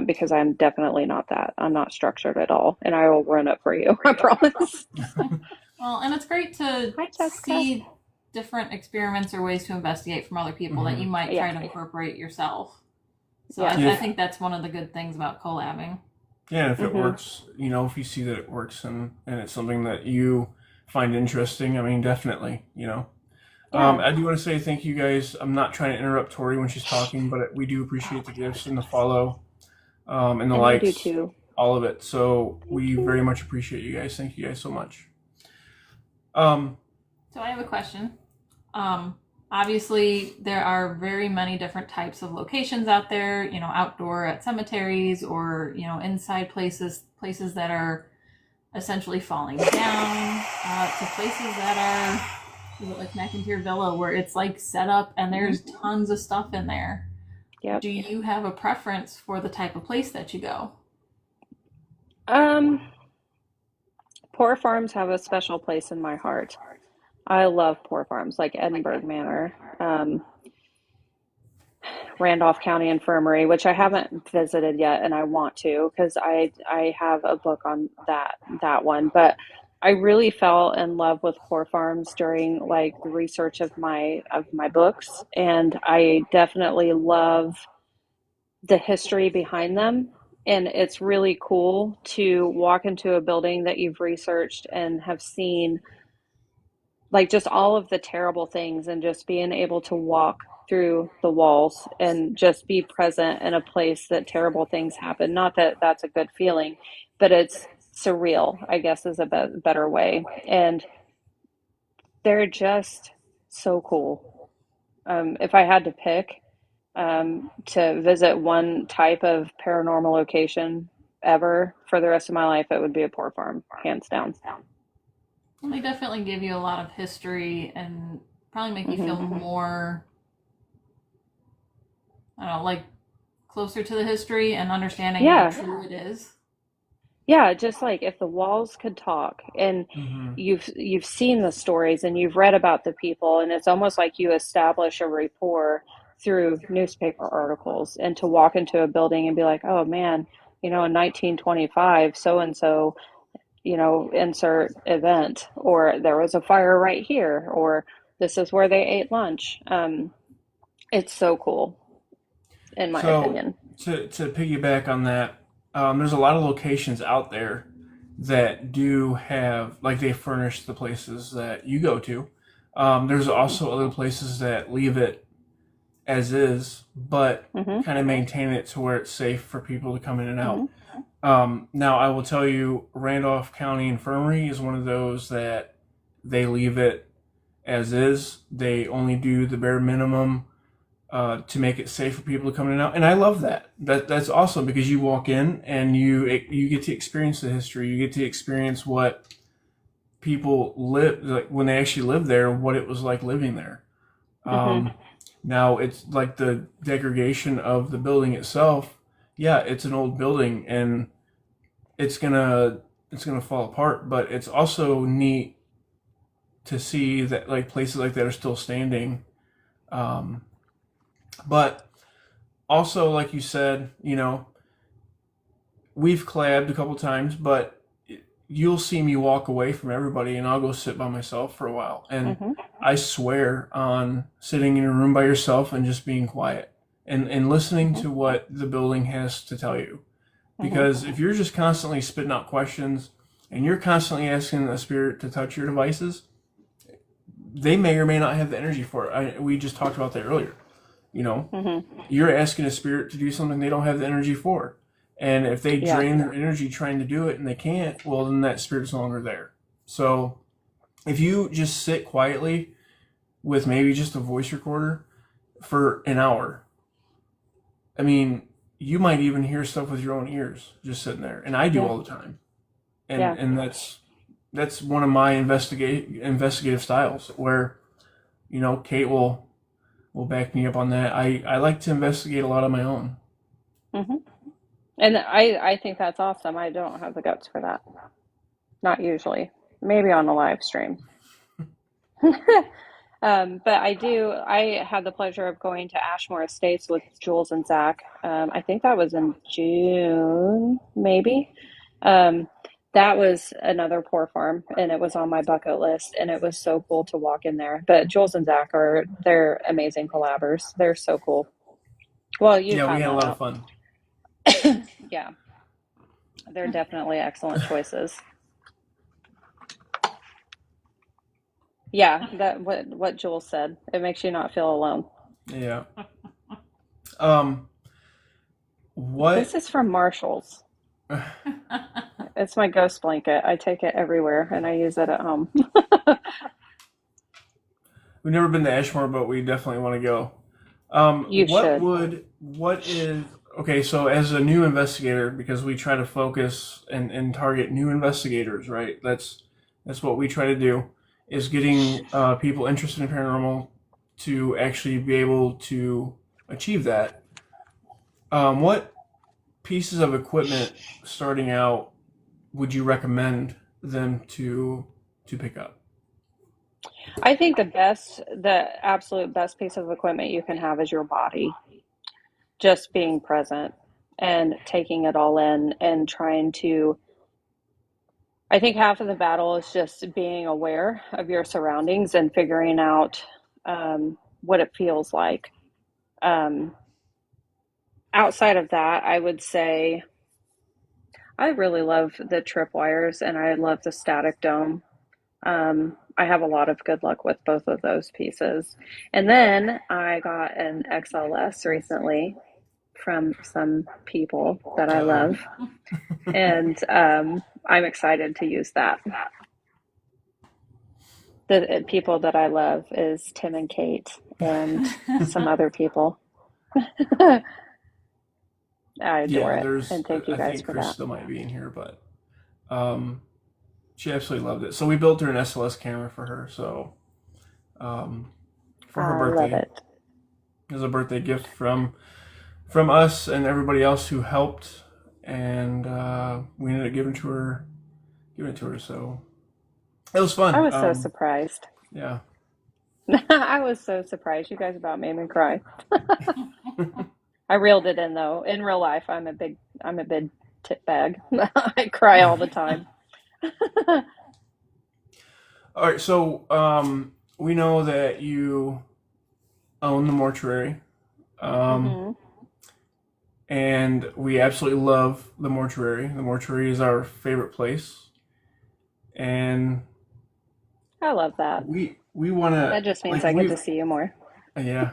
Because I'm definitely not that. I'm not structured at all, and I will run it for you. I promise. Well, and it's great to Hi, Jessica. see different experiments or ways to investigate from other people that you might try to incorporate yourself. So I think that's one of the good things about collabing. Yeah, and if it works, if you see that it works and it's something that you find interesting, I mean, definitely, I do want to say thank you guys. I'm not trying to interrupt Tori when she's talking, but we do appreciate the gifts and the follow, and the likes, I do too. all of it. So we very much appreciate you guys. Thank you guys so much. So I have a question. Obviously, there are very many different types of locations out there, outdoor at cemeteries or, inside places that are essentially falling down, to places that are like McIntyre Villa, where it's like set up and there's tons of stuff in there. Yep. Do you have a preference for the type of place that you go? Poor farms have a special place in my heart. I love poor farms like Edinburgh Manor, Randolph County Infirmary, which I haven't visited yet, and I want to because I have a book on that one. But I really fell in love with poor farms during like the research of my books, and I definitely love the history behind them. And it's really cool to walk into a building that you've researched and have seen like just all of the terrible things and just being able to walk through the walls and just be present in a place that terrible things happen. Not that that's a good feeling, but it's surreal, I guess is a better way. And they're just so cool. If I had to pick to visit one type of paranormal location ever for the rest of my life, it would be a poor farm, hands down. Well, they definitely give you a lot of history and probably make you feel more, I don't know, like closer to the history and understanding how true it is. Yeah, just like if the walls could talk and you've seen the stories and you've read about the people, and it's almost like you establish a rapport through newspaper articles, and to walk into a building and be like, oh man, in 1925 so and so, insert event, or there was a fire right here, or this is where they ate lunch. It's so cool, in my opinion. To piggyback on that, there's a lot of locations out there that do have, like, they furnish the places that you go to. There's also other places that leave it as is, but kind of maintain it to where it's safe for people to come in and out. Now, I will tell you, Randolph County Infirmary is one of those that they leave it as is. They only do the bare minimum to make it safe for people to come in and out. And I love that. That's awesome because you walk in and you get to experience the history. You get to experience what people live, like when they actually lived there, what it was like living there. Now, it's like the degradation of the building itself. Yeah, it's an old building and it's gonna fall apart, but it's also neat to see that like places like that are still standing. But also, like you said, we've collabed a couple times, but you'll see me walk away from everybody and I'll go sit by myself for a while. And I swear on sitting in a room by yourself and just being quiet and listening to what the building has to tell you. Because if you're just constantly spitting out questions and you're constantly asking a spirit to touch your devices, they may or may not have the energy for it. We just talked about that earlier. You know, you're asking a spirit to do something they don't have the energy for. And if they drain their energy trying to do it and they can't, well, then that spirit's no longer there. So if you just sit quietly with maybe just a voice recorder for an hour, I mean, you might even hear stuff with your own ears just sitting there. And I do all the time. And that's one of my investigative styles where, you know, Kate will back me up on that. I like to investigate a lot on my own. And I think that's awesome. I don't have the guts for that. Not usually. Maybe on a live stream. But I had the pleasure of going to Ashmore Estates with Jules and Zach. I think that was in June, maybe. That was another poor farm, and it was on my bucket list, and it was so cool to walk in there. But Jules and Zach they're amazing collabers. They're so cool. Well, you've Yeah, we had had a that lot out. of fun. Yeah, they're definitely excellent choices. Yeah, that what Jules said. It makes you not feel alone. Yeah. This What? is from Marshall's. It's my ghost blanket. I take it everywhere and I use it at home. We've never been to Ashmore, but we definitely want to go. You should. What is, okay, so as a new investigator, because we try to focus and target new investigators, right? That's what we try to do, is getting people interested in paranormal to actually be able to achieve that. What pieces of equipment starting out would you recommend them to pick up? I think the absolute best piece of equipment you can have is your body. Just being present and taking it all in and trying to, I think half of the battle is just being aware of your surroundings and figuring out what it feels like. Um, Outside of that, I would say I really love the tripwires and I love the static dome. I have a lot of good luck with both of those pieces. And then I got an XLS recently from some people that I Uh-oh. love, and I'm excited to use that. The people that I love is Tim and Kate and some other people. I adore Yeah, it, and thank you I guys think for Chris that. still might be in here, but um, she absolutely loved it. So we built her an SLS camera for her. So um, for her I love birthday, it. it was a birthday gift from us and everybody else who helped, and we ended up giving it to her. So it was I fun. was so surprised. Yeah. I was so surprised. You guys about made me cry. I reeled it in though. In real life, I'm a big tit bag. I cry all the time. All right. So we know that you own the mortuary. Um, Hmm. and we absolutely love the mortuary. The mortuary is our favorite place, and I love that. we want to That just means like I get to see you more. yeah,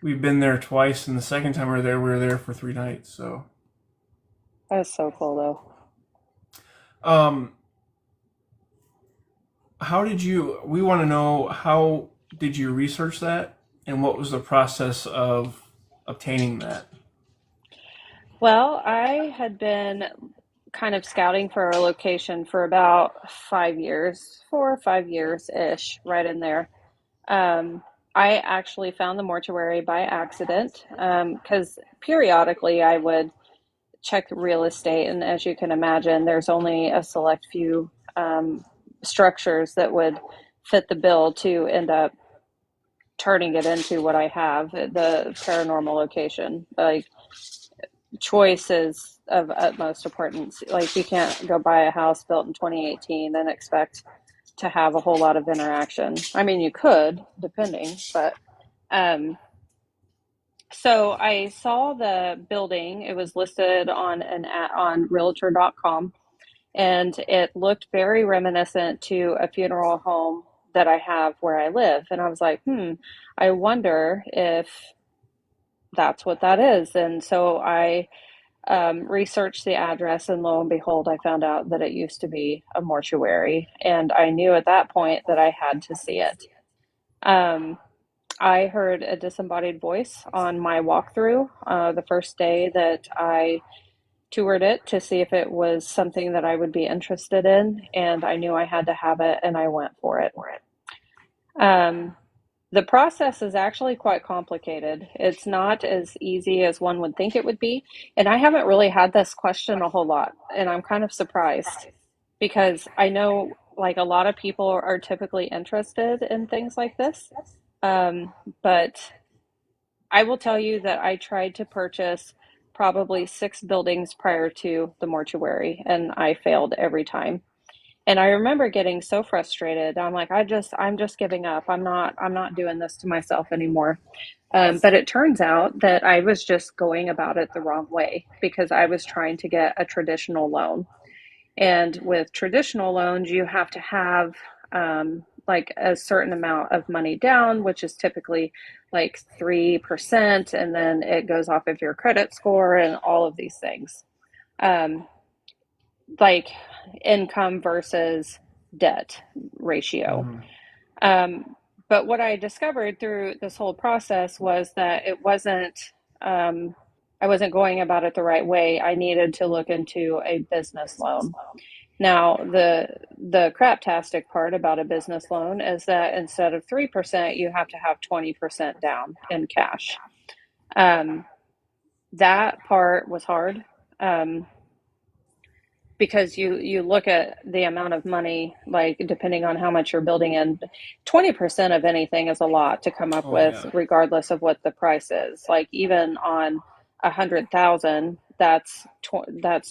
we've been there twice, and the second time we were there for 3 nights. So, That's so cool though. um, how did you? We want to know, how did you research that, and what was the process of obtaining that? Well, I had been kind of scouting for a location for about 5 years, 4 or 5 years ish, right in there. I actually found the mortuary by accident because periodically I would check real estate, and as you can imagine, there's only a select few structures that would fit the bill to end up turning it into what I have, the paranormal location. Like, choice is of utmost importance. Like, you can't go buy a house built in 2018 and expect to have a whole lot of interaction. I mean, you could, depending, but um, so I saw the building. It was listed on on Realtor.com, And it looked very reminiscent to a funeral home that I have where I live. And I was like, I wonder if that's what that is. And so I researched the address, and lo and behold, I found out that it used to be a mortuary. And I knew at that point that I had to see it. Um, I heard a disembodied voice on my walkthrough the first day that I toured it to see if it was something that I would be interested in. And I knew I had to have it, and I went for it. Um, the process is actually quite complicated. It's not as easy as one would think it would be. And I haven't really had this question a whole lot. And I'm kind of surprised because I know like a lot of people are typically interested in things like this. Um, but I will tell you that I tried to purchase probably 6 buildings prior to the mortuary, and I failed every time. And I remember getting so frustrated. I'm like, I'm just giving up. I'm not doing this to myself anymore. But it turns out that I was just going about it the wrong way because I was trying to get a traditional loan. And with traditional loans, you have to have like a certain amount of money down, which is typically like 3%, and then it goes off of your credit score and all of these things. Um, like income versus debt ratio. Mm-hmm. Um, but what I discovered through this whole process was that um, I wasn't going about it the right way. I needed to look into a business loan. Now, the craptastic part about a business loan is that instead of 3%, you have to have 20% down in cash. Um, that part was hard. Um, because you look at the amount of money, like depending on how much you're building in, 20% of anything is a lot to come up Oh with, yeah. regardless of what the price is. Like even on 100,000, that's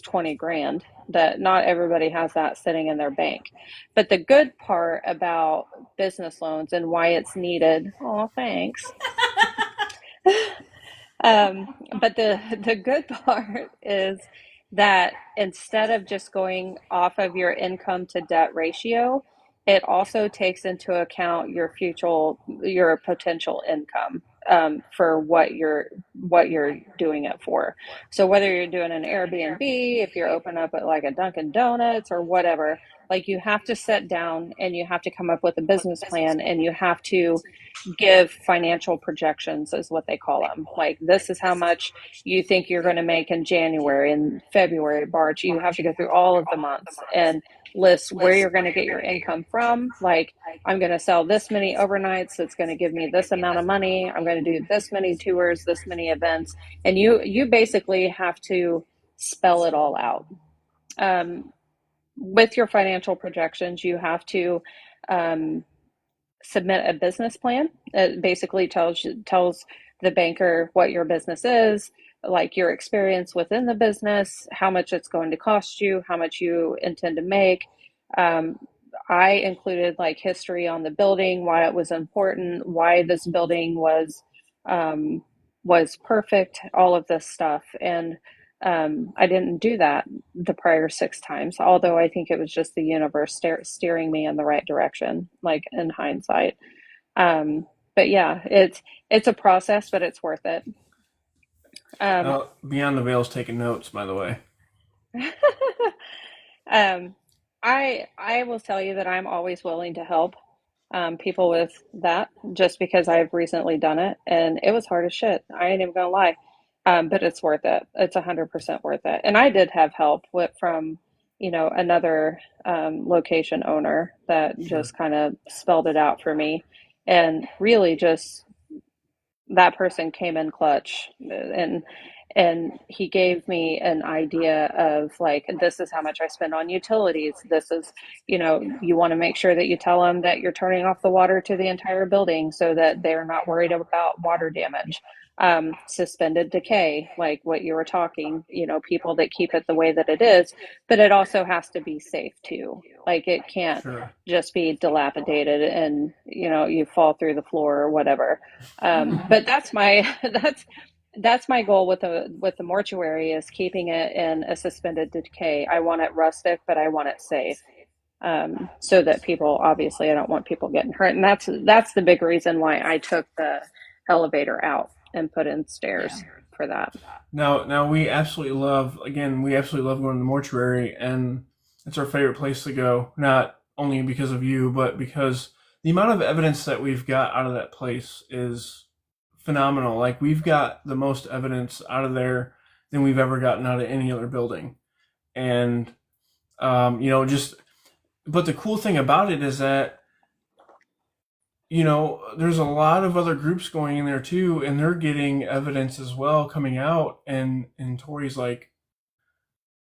20 grand. That not everybody has that sitting in their bank. But the good part about business loans and why it's needed, oh thanks. But the good part is that instead of just going off of your income to debt ratio, it also takes into account your potential income for what you're doing it for. So whether you're doing an Airbnb, if you're open up at like a Dunkin' Donuts or whatever, like you have to sit down and you have to come up with a business plan, and you have to give financial projections is what they call them. Like this is how much you think you're going to make in January and February, March. You have to go through all of the months and list where you're going to get your income from. Like I'm going to sell this many overnights. That's going to give me this amount of money. I'm going to do this many tours, this many events. And you basically have to spell it all out. With your financial projections, you have to um, submit a business plan. It basically tells the banker what your business is, like your experience within the business, how much it's going to cost you, how much you intend to make. Um, I included like history on the building, why it was important, why this building um, was perfect, all of this stuff. And I didn't do that the prior 6 times, although I think it was just the universe steering me in the right direction, like in hindsight. Um, but yeah, it's a process, but it's worth it. Um, Beyond the Veil's taking notes, by the way. um, I will tell you that I'm always willing to help people with that, just because I've recently done it and it was hard as shit. I ain't even gonna lie. But it's worth it. It's 100% worth it. And I did have help from, another location owner that Sure. just kind of spelled it out for me, and really just that person came in clutch, and he gave me an idea of like, this is how much I spend on utilities. This is, you want to make sure that you tell them that you're turning off the water to the entire building so that they're not worried about water damage. Suspended decay, like what you were talking, people that keep it the way that it is, but it also has to be safe too. Like it can't Sure. just be dilapidated and you fall through the floor or whatever. Mhm. But that's that's my goal with the mortuary, is keeping it in a suspended decay. I want it rustic, but I want it safe. So that people, obviously, I don't want people getting hurt, and that's the big reason why I took the elevator out and put in Yeah. stairs for that. Now we absolutely love. Again, we absolutely love going to the mortuary, and it's our favorite place to go. Not only because of you, but because the amount of evidence that we've got out of that place is phenomenal. Like, we've got the most evidence out of there than we've ever gotten out of any other building, and just. But the cool thing about it is that there's a lot of other groups going in there too, and they're getting evidence as well coming out. And Tori's like,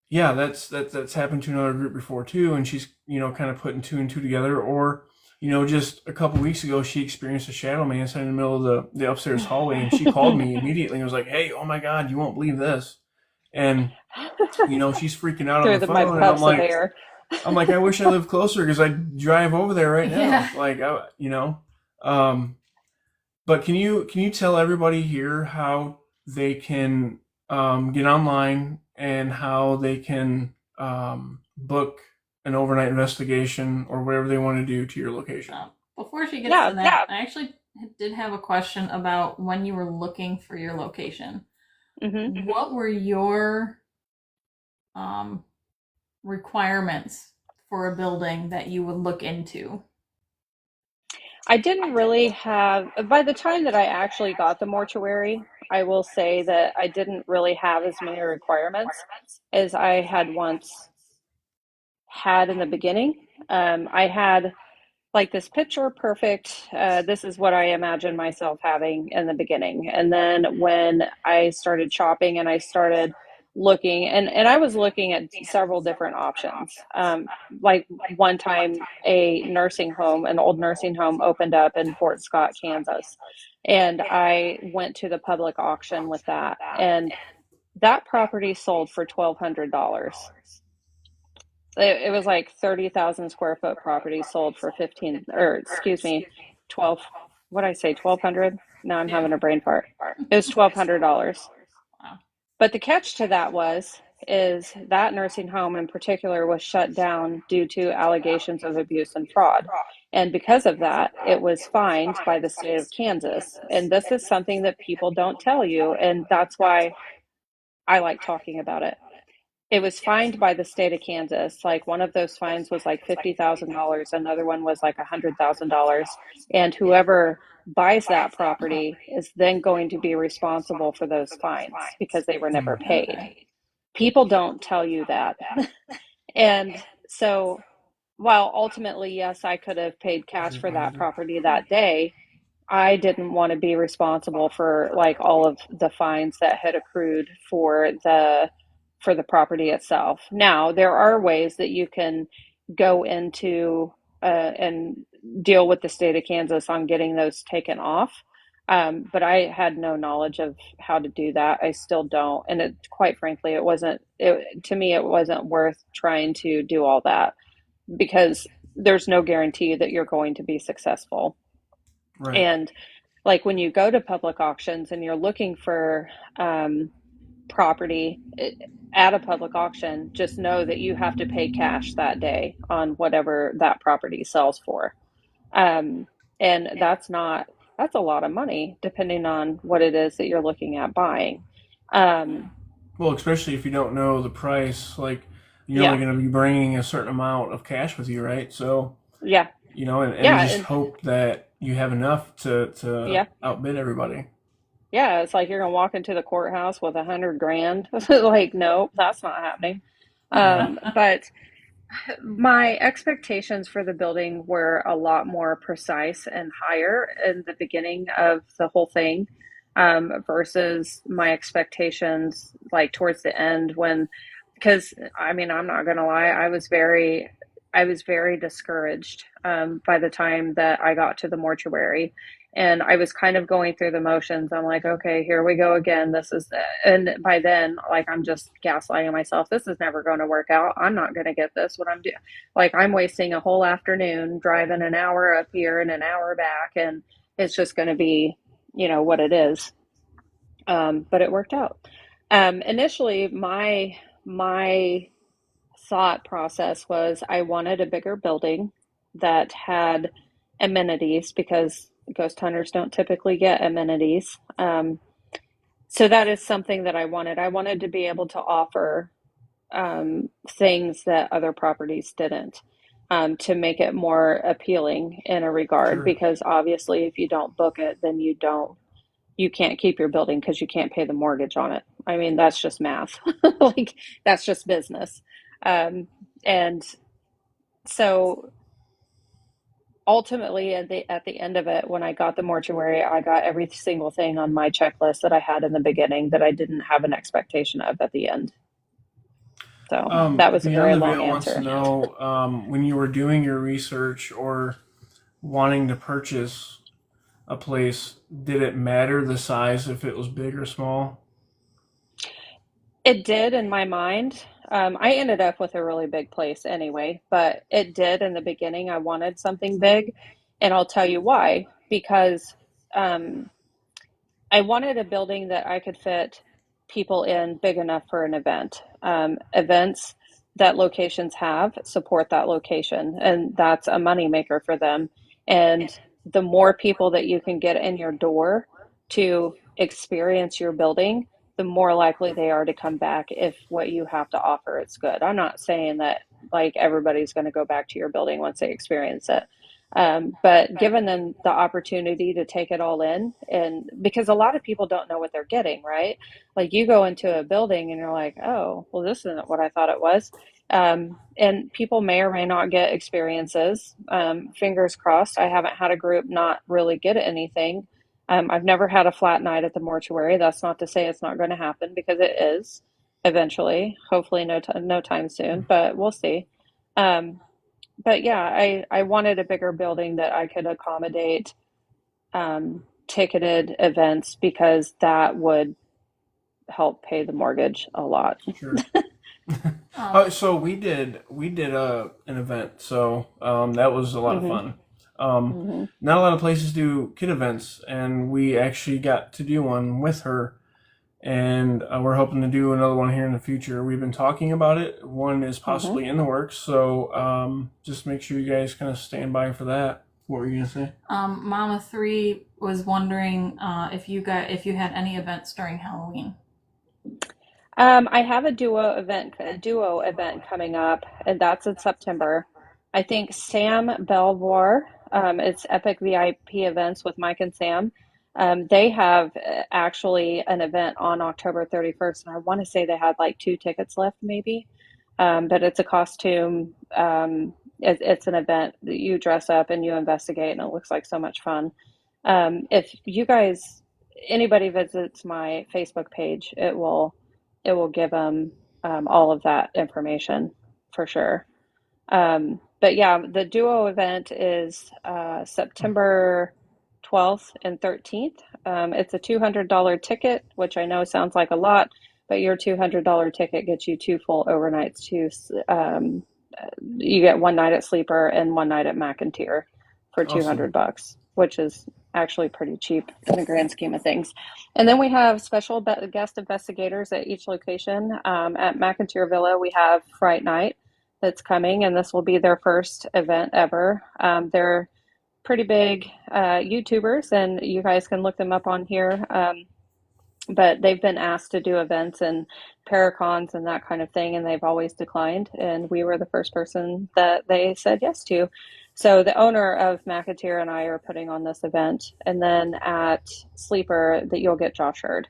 yeah, that's happened to another group before too, and she's kind of putting two and two together. Or just a couple weeks ago, she experienced a shadow man sitting in the middle of the upstairs hallway, and she called me immediately and was like, "Hey, oh my God, you won't believe this!" And she's freaking out on Through the my phone, and puffs of air. I'm like, I wish I lived closer because I'd drive over there right now. Yeah. Like, um, but can you tell everybody here how they can get online and how they can book an overnight investigation or whatever they want to do to your location? Before she gets Yeah, to that, I actually did have a question about when you were looking for your location. Mm-hmm. What were your requirements for a building that you would look into? I didn't really have, by the time that I actually got the mortuary, I will say that I didn't really have as many requirements as I had once had in the beginning. I had like this picture perfect. This is what I imagined myself having in the beginning. And then when I started shopping and I started looking, and I was looking at several different options. Like one time, an old nursing home opened up in Fort Scott, Kansas. And I went to the public auction with that. And that property sold for $1,200. It was like 30,000 square foot property sold for 15, or excuse me, 12, what did I say, 1,200? Now I'm Yeah. having a brain fart. It was $1,200. Wow. But the catch to that is that nursing home in particular was shut down due to allegations of abuse and fraud. And because of that, it was fined by the state of Kansas. And this is something that people don't tell you. And that's why I like talking about it. It was fined by the state of Kansas. Like one of those fines was like $50,000. Another one was like $100,000. And whoever buys that property is then going to be responsible for those fines because they were never paid. People don't tell you that. And so while ultimately, yes, I could have paid cash for that property that day, I didn't want to be responsible for like all of the fines that had accrued for the property itself. Now, there are ways that you can go into and deal with the state of Kansas on getting those taken off. But I had no knowledge of how to do that. I still don't. And quite frankly, to me, it wasn't worth trying to do all that because there's no guarantee that you're going to be successful. Right. And like when you go to public auctions and you're looking for property at a public auction, just know that you have to pay cash that day on whatever that property sells for. Um, and that's a lot of money depending on what it is that you're looking at buying. Um, Well, especially if you don't know the price, like you're only yeah, going to be bringing a certain amount of cash with you, right? So, yeah, and yeah, just and hope that you have enough to yeah, outbid everybody. yeah. It's like you're gonna walk into the courthouse with 100 grand. Like, no, that's not happening. Yeah. But my expectations for the building were a lot more precise and higher in the beginning of the whole thing, versus my expectations like towards the end because I mean, I'm not gonna lie, I was very discouraged by the time that I got to the mortuary. And I was kind of going through the motions. I'm like, okay, here we go again. And by then, like, I'm just gaslighting myself. This is never going to work out. I'm not going to get this. What I'm doing, like, I'm wasting a whole afternoon driving an hour up here and an hour back. And it's just going to be, what it is. But it worked out. Initially, my thought process was I wanted a bigger building that had amenities because ghost hunters don't typically get amenities. So that is something that I wanted. I wanted to be able to offer things that other properties didn't, to make it more appealing in a regard. Sure. Because obviously, if you don't book it, then you can't keep your building because you can't pay the mortgage on it. I mean, that's just math. Like, that's just business. And so ultimately, at the end of it, when I got the mortuary, I got every single thing on my checklist that I had in the beginning that I didn't have an expectation of at the end. So that was a Beyond very the long Veil wants to answer. know, when you were doing your research or wanting to purchase a place, did it matter the size if it was big or small? It did in my mind. I ended up with a really big place anyway, but it did in the beginning. I wanted something big, and I'll tell you why. Because um, I wanted a building that I could fit people in big enough for an event. Events that locations have support that location, and that's a moneymaker for them. And the more people that you can get in your door to experience your building, the more likely they are to come back if what you have to offer is good. I'm not saying that like everybody's going to go back to your building once they experience it. But given them the opportunity to take it all in, and because a lot of people don't know what they're getting, right? Like you go into a building and you're like, oh, well, this isn't what I thought it was. And people may or may not get experiences. Fingers crossed. I haven't had a group not really get anything. I've never had a flat night at the mortuary. That's not to say it's not going to happen because it is eventually. Hopefully, no time soon, but we'll see. Um, but yeah, I wanted a bigger building that I could accommodate ticketed events because that would help pay the mortgage a lot. Sure. Um, So we did an event, so that was a lot of Hmm. fun. Hmm. Not a lot of places do kid events, and we actually got to do one with her, and we're hoping to do another one here in the future. We've been talking about it. One is Hmm. possibly in the works, so just make sure you guys kind of stand by for that. What were you gonna say? Mama Three was wondering if you had any events during Halloween. I have a duo event coming up, and that's in September. I think Sam Belvoir, it's Epic VIP Events with Mike and Sam. They have actually an event on October 31st, and I want to say they had like 2 tickets left, maybe. But it's a costume. It's an event that you dress up and you investigate, and it looks like so much fun. If you guys, anybody visits my Facebook page, it will give them all of that information for sure. But yeah, the duo event is September 12th and 13th. It's a $200 ticket, which I know sounds like a lot, but your $200 ticket gets you 2 full overnights to you get one night at Sleeper and one night at McIntyre for Awesome. $200, which is actually pretty cheap in the grand scheme of things. And then we have special guest investigators at each location. At McIntyre Villa, we have Fright Night that's coming, and this will be their first event ever. They're pretty big YouTubers, and you guys can look them up on here. But they've been asked to do events and paracons and that kind of thing, and they've always declined. And we were the first person that they said yes to. So the owner of McAteer and I are putting on this event, and then at Sleeper, that you'll get Josh Hurd.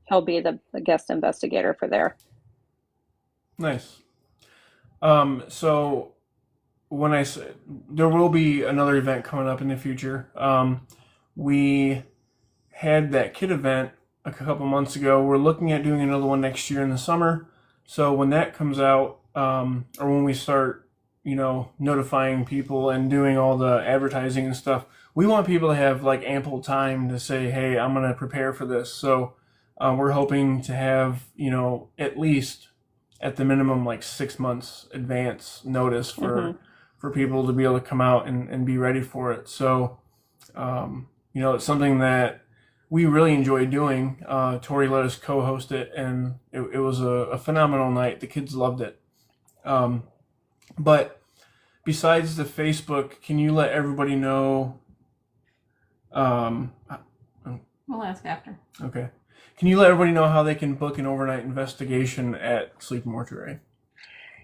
He'll be the guest investigator for there. Nice. So when I said there will be another event coming up in the future, we had that kid event a couple months ago. We're looking at doing another one next year in the summer. So when that comes out, or when we start, notifying people and doing all the advertising and stuff, we want people to have like ample time to say, "Hey, I'm going to prepare for this." So we're hoping to have, at least at the minimum like 6 months advance notice Mm-hmm. for people to be able to come out and be ready for it. So it's something that we really enjoyed doing. Tori let us co-host it, and it was a phenomenal night. The kids loved it. Um, but besides the Facebook, can you let everybody know? Um, We'll ask after. okay. Can you let everybody know how they can book an overnight investigation at Sleep Mortuary?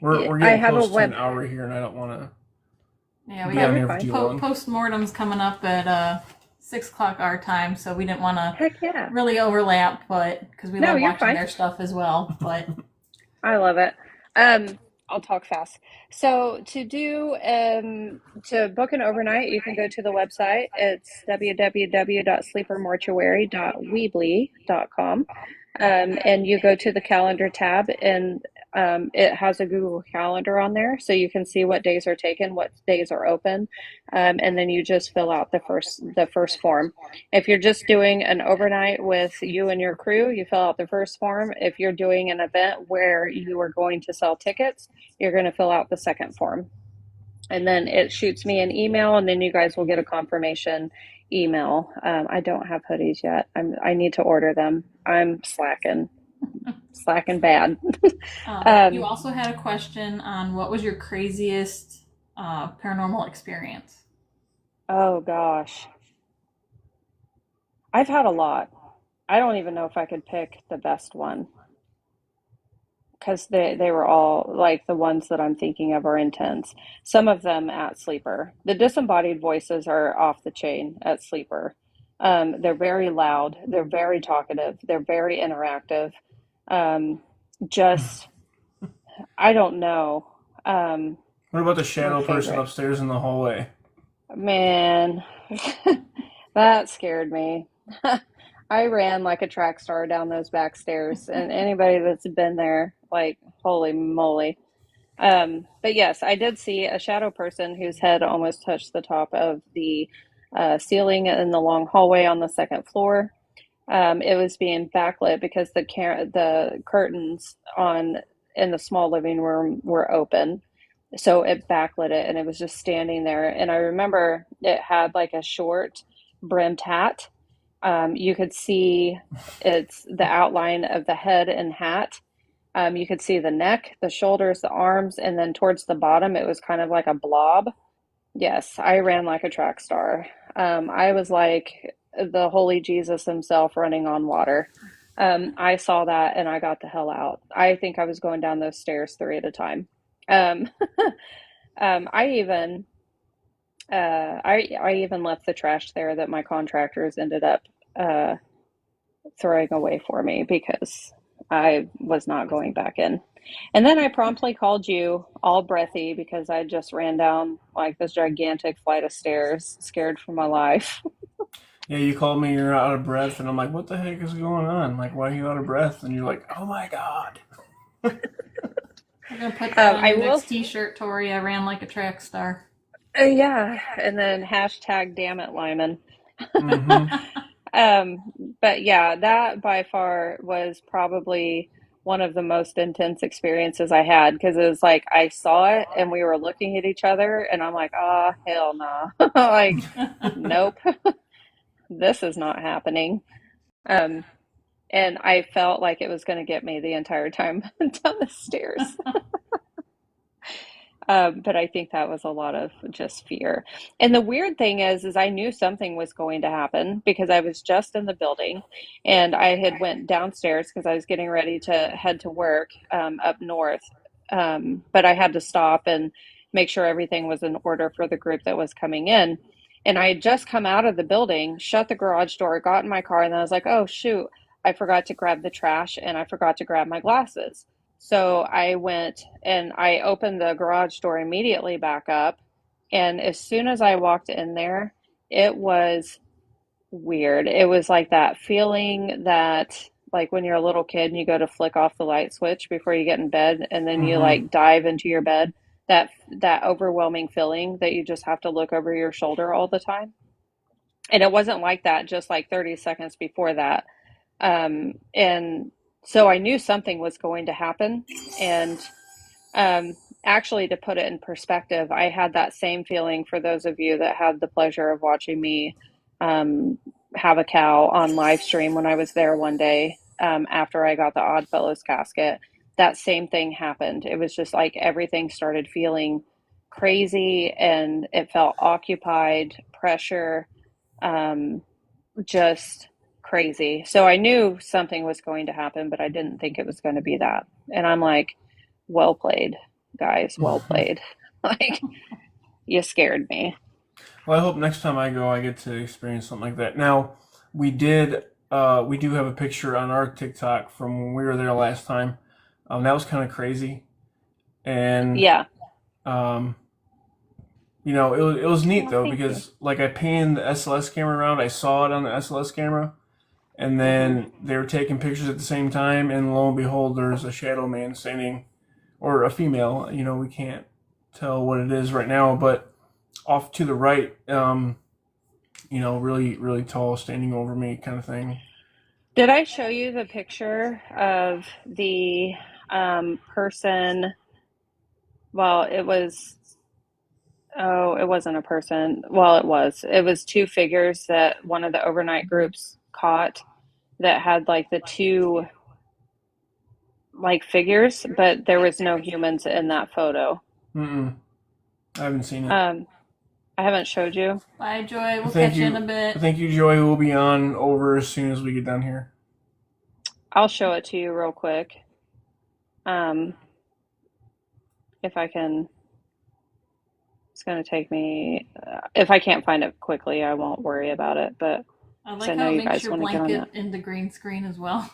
We're I getting have a close to an web. hour here, and I don't want to Yeah, we be No, on got you're here for fine. too long. post-mortem's coming up at 6 o'clock our time, so we didn't want to Heck yeah. really overlap, but because we No, love you're watching fine. their stuff as well. But I love it. I'll talk fast. So to book an overnight, you can go to the website. It's www.sleepermortuary.weebly.com. And you go to the calendar tab, and it has a Google Calendar on there, so you can see what days are taken, what days are open, and then you just fill out the first form. If you're just doing an overnight with you and your crew, you fill out the first form. If you're doing an event where you are going to sell tickets, you're going to fill out the second form. And then it shoots me an email, and then you guys will get a confirmation email. I don't have hoodies yet. I need to order them. I'm slacking bad. you um, also had a question on what was your craziest paranormal experience? oh gosh, I've had a lot. I don't even know if I could pick the best one, because they were all like the ones that I'm thinking of are intense. Some of them at Sleeper. The disembodied voices are off the chain at Sleeper. They're very loud. They're very talkative. They're very interactive. Um, just I don't know. Um, What about the my shadow person favorite. upstairs in the hallway? Man, that scared me. I ran like a track star down those back stairs, and anybody that's been there, like, holy moly. But yes, I did see a shadow person whose head almost touched the top of the ceiling in the long hallway on the second floor. It was being backlit because the curtains on in the small living room were open, so it backlit it, and it was just standing there. And I remember it had like a short brimmed hat. You could see it's the outline of the head and hat. You could see the neck, the shoulders, the arms, and then towards the bottom, it was kind of like a blob. Yes, I ran like a track star. I was like the holy Jesus himself running on water. I saw that and I got the hell out. I think I was going down those stairs three at a time. Um, I even I even left the trash there that my contractors ended up uh, throwing away for me because I was not going back in. And then I promptly called you all breathy because I just ran down like this gigantic flight of stairs, scared for my life. Yeah, you called me, you're out of breath, and I'm like, what the heck is going on? Like, why are you out of breath? And you're like, oh my God. I'm gonna put that on I your will, next T-shirt, Tori. I ran like a track star. yeah, and then hashtag damn it, Lyman. Mm-hmm. Um, but yeah, that by far was probably one of the most intense experiences I had, because it was like I saw it and we were looking at each other and I'm like, oh, hell no. Like, nope, this is not happening. Um, and I felt like it was going to get me the entire time down the stairs. But I think that was a lot of just fear. And the weird thing is I knew something was going to happen because I was just in the building, and I had went downstairs because I was getting ready to head to work up north. But I had to stop and make sure everything was in order for the group that was coming in. And I had just come out of the building, shut the garage door, got in my car, and then I was like, oh, shoot, I forgot to grab the trash and I forgot to grab my glasses. So I went and I opened the garage door immediately back up. And as soon as I walked in there, it was weird. It was like that feeling that, like when you're a little kid and you go to flick off the light switch before you get in bed, and then you Mm-hmm. like dive into your bed. That overwhelming feeling that you just have to look over your shoulder all the time. And it wasn't like that just like 30 seconds before that. And so I knew something was going to happen. And um, actually, to put it in perspective, I had that same feeling for those of you that had the pleasure of watching me have a cow on live stream when I was there one day, after I got the Oddfellows casket. That same thing happened. It was just like everything started feeling crazy and it felt occupied, pressure, um, just crazy. So I knew something was going to happen, but I didn't think it was going to be that. And I'm like, well played, guys, well played. Like, you scared me. Well, I hope next time I go, I get to experience something like that. Now, we did, we do have a picture on our TikTok from when we were there last time. That was kind of crazy, and Yeah. um, it was neat Well, though thank you. because like I panned the SLS camera around, I saw it on the SLS camera, and then they were taking pictures at the same time, and lo and behold, there's a shadow man standing, or a female. We can't tell what it is right now, but off to the right, really, really tall, standing over me, kind of thing. Did I show you the picture of the person? Well, it was, oh, it wasn't a person. Well, it was. It was two figures that one of the overnight groups caught that had like the two like figures, but there was no humans in that photo. Mm-mm. I haven't seen it. Um, I haven't showed you. Bye, Joy. We'll Thank catch you in a you. bit. Thank you, Joy. We'll be on over as soon as we get done here. I'll show it to you real quick. Um, if I can, it's going to take me, if I can't find it quickly, I won't worry about it, but I because I like know how it you makes guys your want to get on blanket that. into green screen as well.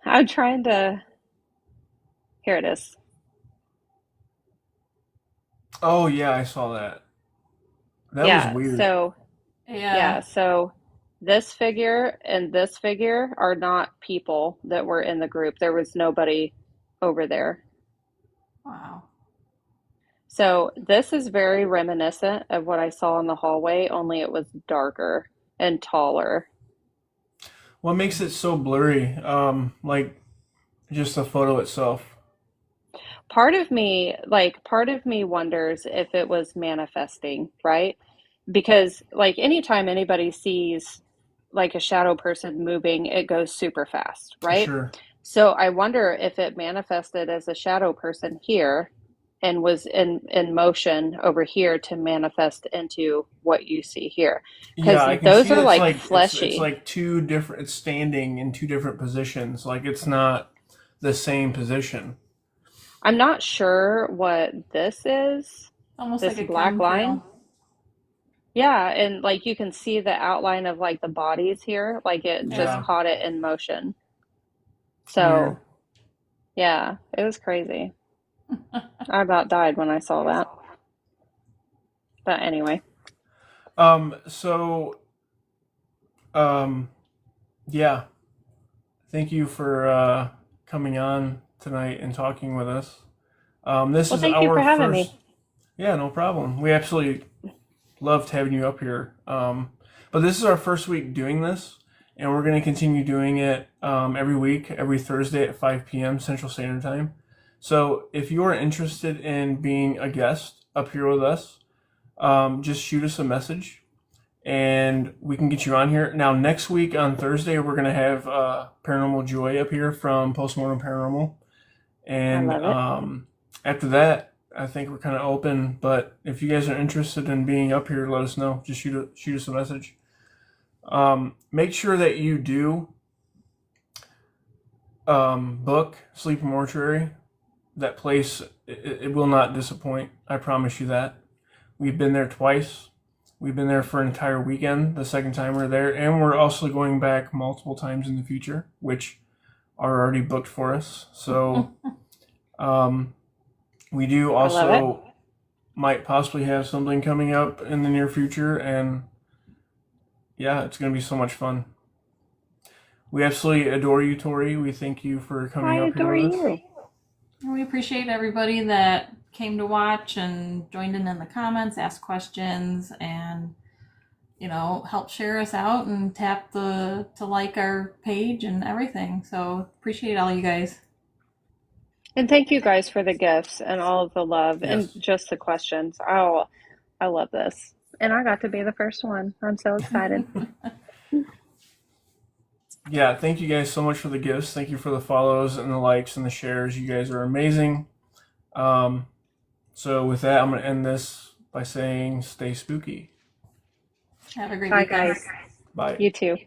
I'm trying to, here it is. Oh yeah, I saw that. That was Yeah, weird. so, Yeah. yeah, so this figure and this figure are not people that were in the group. There was nobody over there. Wow. So this is very reminiscent of what I saw in the hallway, only it was darker and taller. What makes it so blurry? Like just the photo itself. Part of me wonders if it was manifesting, right? Because like anytime anybody sees like a shadow person moving, it goes super fast, right? Sure. So I wonder if it manifested as a shadow person here and was in motion over here to manifest into what you see here. Yeah, Because I can those see are that it's like like it's fleshy. like two different. It's standing in two different positions. Like it's not the same position. I'm not sure what this is, Almost like this a black line. chemtrail. Yeah, and like you can see the outline of like the bodies here, like it just Yeah. Yeah, caught it in motion. weird. So, yeah, it was crazy. I about died when I saw that. But anyway, So um, yeah. Thank you for coming on tonight and talking with us. This well, is thank you our for having first. me. Yeah, no problem. We absolutely loved having you up here. But this is our first week doing this, and we're going to continue doing it every week, every Thursday at 5 p.m. Central Standard Time. So if you are interested in being a guest up here with us, just shoot us a message and we can get you on here. Now, next week on Thursday, we're going to have Paranormal Joy up here from Postmortem Paranormal. I And love it. after that, I think we're kind of open. But if you guys are interested in being up here, let us know. Just shoot us a message. Make sure that you do book Sleeper Mortuary. That place, it will not disappoint. I promise you that. We've been there twice. We've been there for an entire weekend, the second time we're there. And we're also going back multiple times in the future, which are already booked for us. So we do I love it. also might possibly have something coming up in the near future. And yeah, it's going to be so much fun. We absolutely adore you, Tori. We thank you for coming I up here adore with us. you. We appreciate everybody that came to watch and joined in the comments, asked questions, and help share us out and tap to like our page and everything. So appreciate all you guys. And thank you guys for the gifts and all of the love and Yes. just the questions. Oh, I love this. And I got to be the first one. I'm so excited. Yeah, thank you guys so much for the gifts. Thank you for the follows and the likes and the shares. You guys are amazing. So with that, I'm going to end this by saying stay spooky. Have a great Bye, weekend. guys. Bye. You too.